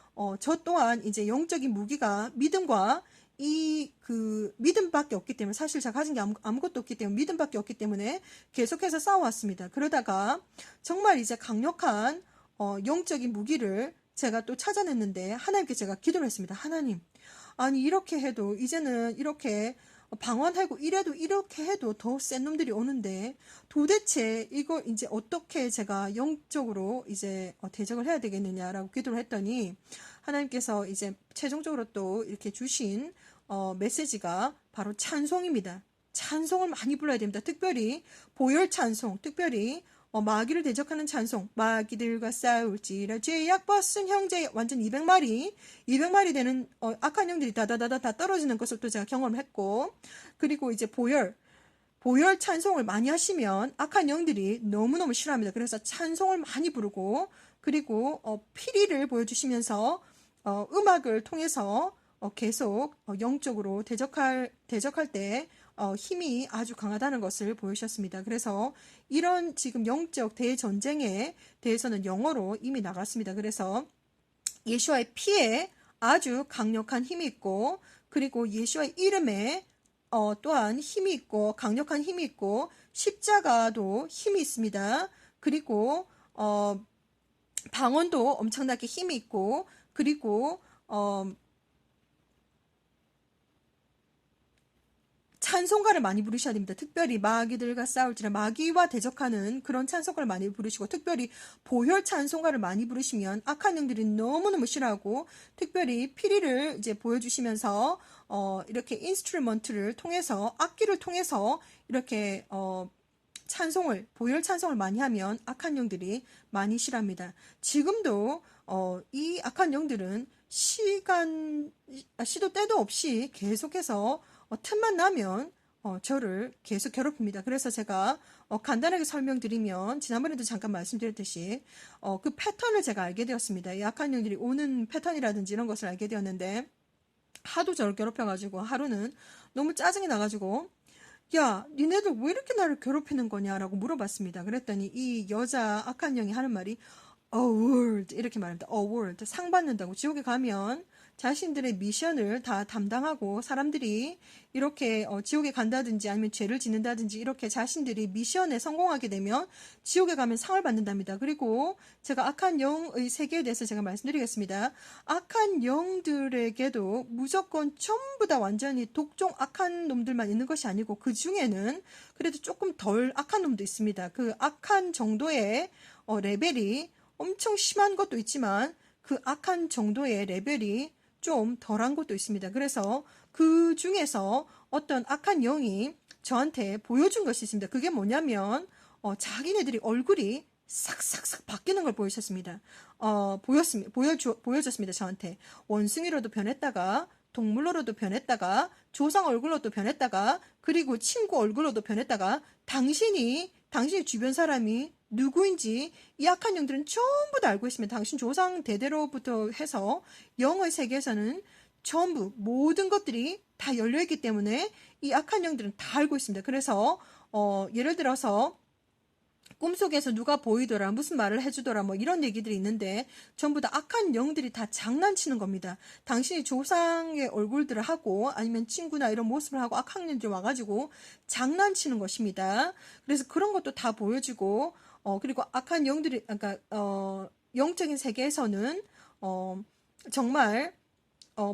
저 또한 이제 영적인 무기가 믿음과 이 그 믿음밖에 없기 때문에, 사실 제가 가진 게 아무것도 없기 때문에, 믿음밖에 없기 때문에 계속해서 싸워왔습니다. 그러다가 정말 이제 강력한 영적인 무기를 제가 또 찾아냈는데, 하나님께 제가 기도를 했습니다. 하나님, 아니 이렇게 해도 이제는 이렇게 방언하고 이래도 이렇게 해도 더 센 놈들이 오는데, 도대체 이거 이제 어떻게 제가 영적으로 이제 대적을 해야 되겠느냐라고 기도를 했더니, 하나님께서 이제 최종적으로 또 이렇게 주신 메시지가 바로 찬송입니다. 찬송을 많이 불러야 됩니다. 특별히 보혈 찬송, 특별히 마귀를 대적하는 찬송, 마귀들과 싸울지라 죄악 벗은 형제, 완전 200마리 되는 악한 영들이 다다다다 다 떨어지는 것을 또 제가 경험했고, 그리고 이제 보혈 찬송을 많이 하시면 악한 영들이 너무너무 싫어합니다. 그래서 찬송을 많이 부르고, 그리고 피리를 보여주시면서 음악을 통해서 계속 영적으로 대적할 때 힘이 아주 강하다는 것을 보여주셨습니다. 그래서 이런 지금 영적 대전쟁에 대해서는 영어로 이미 나갔습니다. 그래서 예수와의 피에 아주 강력한 힘이 있고, 그리고 예수와의 이름에 또한 힘이 있고, 강력한 힘이 있고, 십자가도 힘이 있습니다. 그리고 방언도 엄청나게 힘이 있고, 그리고 찬송가를 많이 부르셔야 됩니다. 특별히 마귀들과 싸울지라, 마귀와 대적하는 그런 찬송가를 많이 부르시고, 특별히 보혈 찬송가를 많이 부르시면 악한 영들이 너무너무 싫어하고, 특별히 피리를 이제 보여주시면서 이렇게 인스트루먼트를 통해서, 악기를 통해서 이렇게 보혈 찬송을 많이 하면 악한 영들이 많이 싫어합니다. 지금도 이 악한 영들은 시도 때도 없이 계속해서 틈만 나면 저를 계속 괴롭힙니다. 그래서 제가 간단하게 설명드리면, 지난번에도 잠깐 말씀드렸듯이 그 패턴을 제가 알게 되었습니다. 이 악한 영들이 오는 패턴이라든지 이런 것을 알게 되었는데, 하도 저를 괴롭혀가지고 하루는 너무 짜증이 나가지고, 야, 니네들 왜 이렇게 나를 괴롭히는 거냐라고 물어봤습니다. 그랬더니 이 여자 악한 영이 하는 말이 A world, 이렇게 말합니다. A world, 상 받는다고. 지옥에 가면 자신들의 미션을 다 담당하고, 사람들이 이렇게 지옥에 간다든지 아니면 죄를 짓는다든지 이렇게 자신들이 미션에 성공하게 되면 지옥에 가면 상을 받는답니다. 그리고 제가 악한 영의 세계에 대해서 제가 말씀드리겠습니다. 악한 영들에게도 무조건 전부 다 완전히 독종 악한 놈들만 있는 것이 아니고, 그 중에는 그래도 조금 덜 악한 놈도 있습니다. 그 악한 정도의 레벨이 엄청 심한 것도 있지만, 그 악한 정도의 레벨이 좀 덜한 것도 있습니다. 그래서 그 중에서 어떤 악한 영이 저한테 보여준 것이 있습니다. 그게 뭐냐면 자기네들이 얼굴이 싹싹싹 바뀌는 걸 보여줬습니다. 보여줬습니다. 저한테. 원숭이로도 변했다가, 동물로도 변했다가, 조상 얼굴로도 변했다가, 그리고 친구 얼굴로도 변했다가, 당신이 주변 사람이 누구인지 이 악한 영들은 전부 다 알고 있습니다. 당신 조상 대대로부터 해서 영의 세계에서는 전부 모든 것들이 다 열려있기 때문에 이 악한 영들은 다 알고 있습니다. 그래서 예를 들어서 꿈속에서 누가 보이더라, 무슨 말을 해주더라, 뭐 이런 얘기들이 있는데, 전부 다 악한 영들이 다 장난치는 겁니다. 당신이 조상의 얼굴들을 하고, 아니면 친구나 이런 모습을 하고 악한 영들이 와가지고 장난치는 것입니다. 그래서 그런 것도 다 보여주고, 그리고 악한 영들이, 그러니까 영적인 세계에서는 정말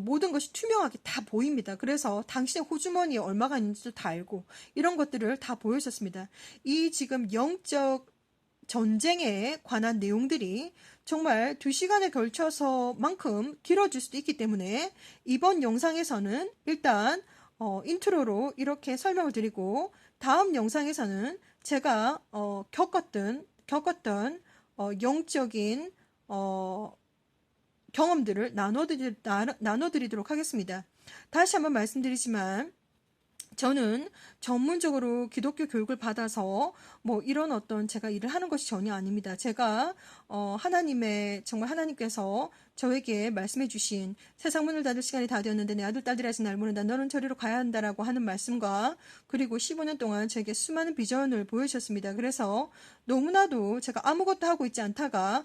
모든 것이 투명하게 다 보입니다. 그래서 당신의 호주머니에 얼마가 있는지도 다 알고, 이런 것들을 다 보여줬습니다. 이 지금 영적 전쟁에 관한 내용들이 정말 2시간에 걸쳐서만큼 길어질 수도 있기 때문에, 이번 영상에서는 일단 인트로로 이렇게 설명을 드리고, 다음 영상에서는 제가 겪었던 영적인 경험들을 나눠드리도록 하겠습니다. 다시 한번 말씀드리지만, 저는 전문적으로 기독교 교육을 받아서 뭐 이런 어떤 제가 일을 하는 것이 전혀 아닙니다. 제가 정말 하나님께서 저에게 말씀해 주신 세상 문을 닫을 시간이 다 되었는데 내 아들 딸들이 아직 날 모른다. 너는 저리로 가야 한다라고 하는 말씀과 그리고 15년 동안 저에게 수많은 비전을 보여주셨습니다. 그래서 너무나도 제가 아무것도 하고 있지 않다가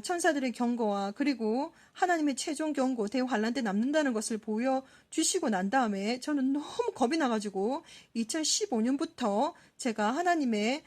천사들의 경고와 그리고 하나님의 최종 경고 대환란 때 남는다는 것을 보여주시고 난 다음에 저는 너무 겁이 나가지고 2015년부터 제가 하나님의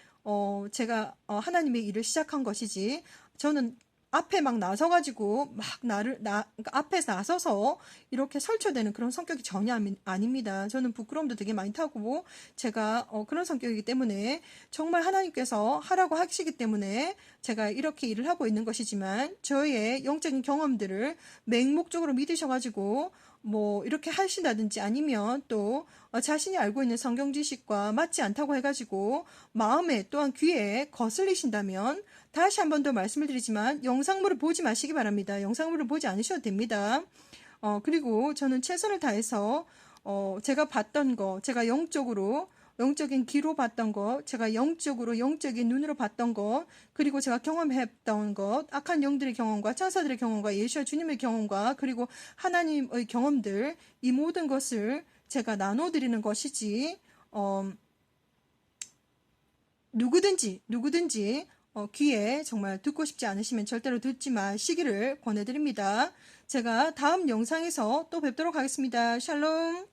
일을 시작한 것이지 저는 앞에 막 나서가지고 그러니까 앞에 나서서 이렇게 설쳐되는 그런 성격이 전혀 아닙니다. 저는 부끄러움도 되게 많이 타고 제가 그런 성격이기 때문에 정말 하나님께서 하라고 하시기 때문에 제가 이렇게 일을 하고 있는 것이지만 저의 영적인 경험들을 맹목적으로 믿으셔가지고 뭐 이렇게 하신다든지 아니면 또 자신이 알고 있는 성경 지식과 맞지 않다고 해가지고 마음에 또한 귀에 거슬리신다면 다시 한 번 더 말씀을 드리지만 영상물을 보지 마시기 바랍니다. 영상물을 보지 않으셔도 됩니다. 그리고 저는 최선을 다해서 제가 봤던 거, 제가 영적인 귀로 봤던 것, 제가 영적인 눈으로 봤던 것, 그리고 제가 경험했던 것, 악한 영들의 경험과 천사들의 경험과 예수와 주님의 경험과 그리고 하나님의 경험들, 이 모든 것을 제가 나눠드리는 것이지, 누구든지 귀에 정말 듣고 싶지 않으시면 절대로 듣지 마시기를 권해드립니다. 제가 다음 영상에서 또 뵙도록 하겠습니다. 샬롬.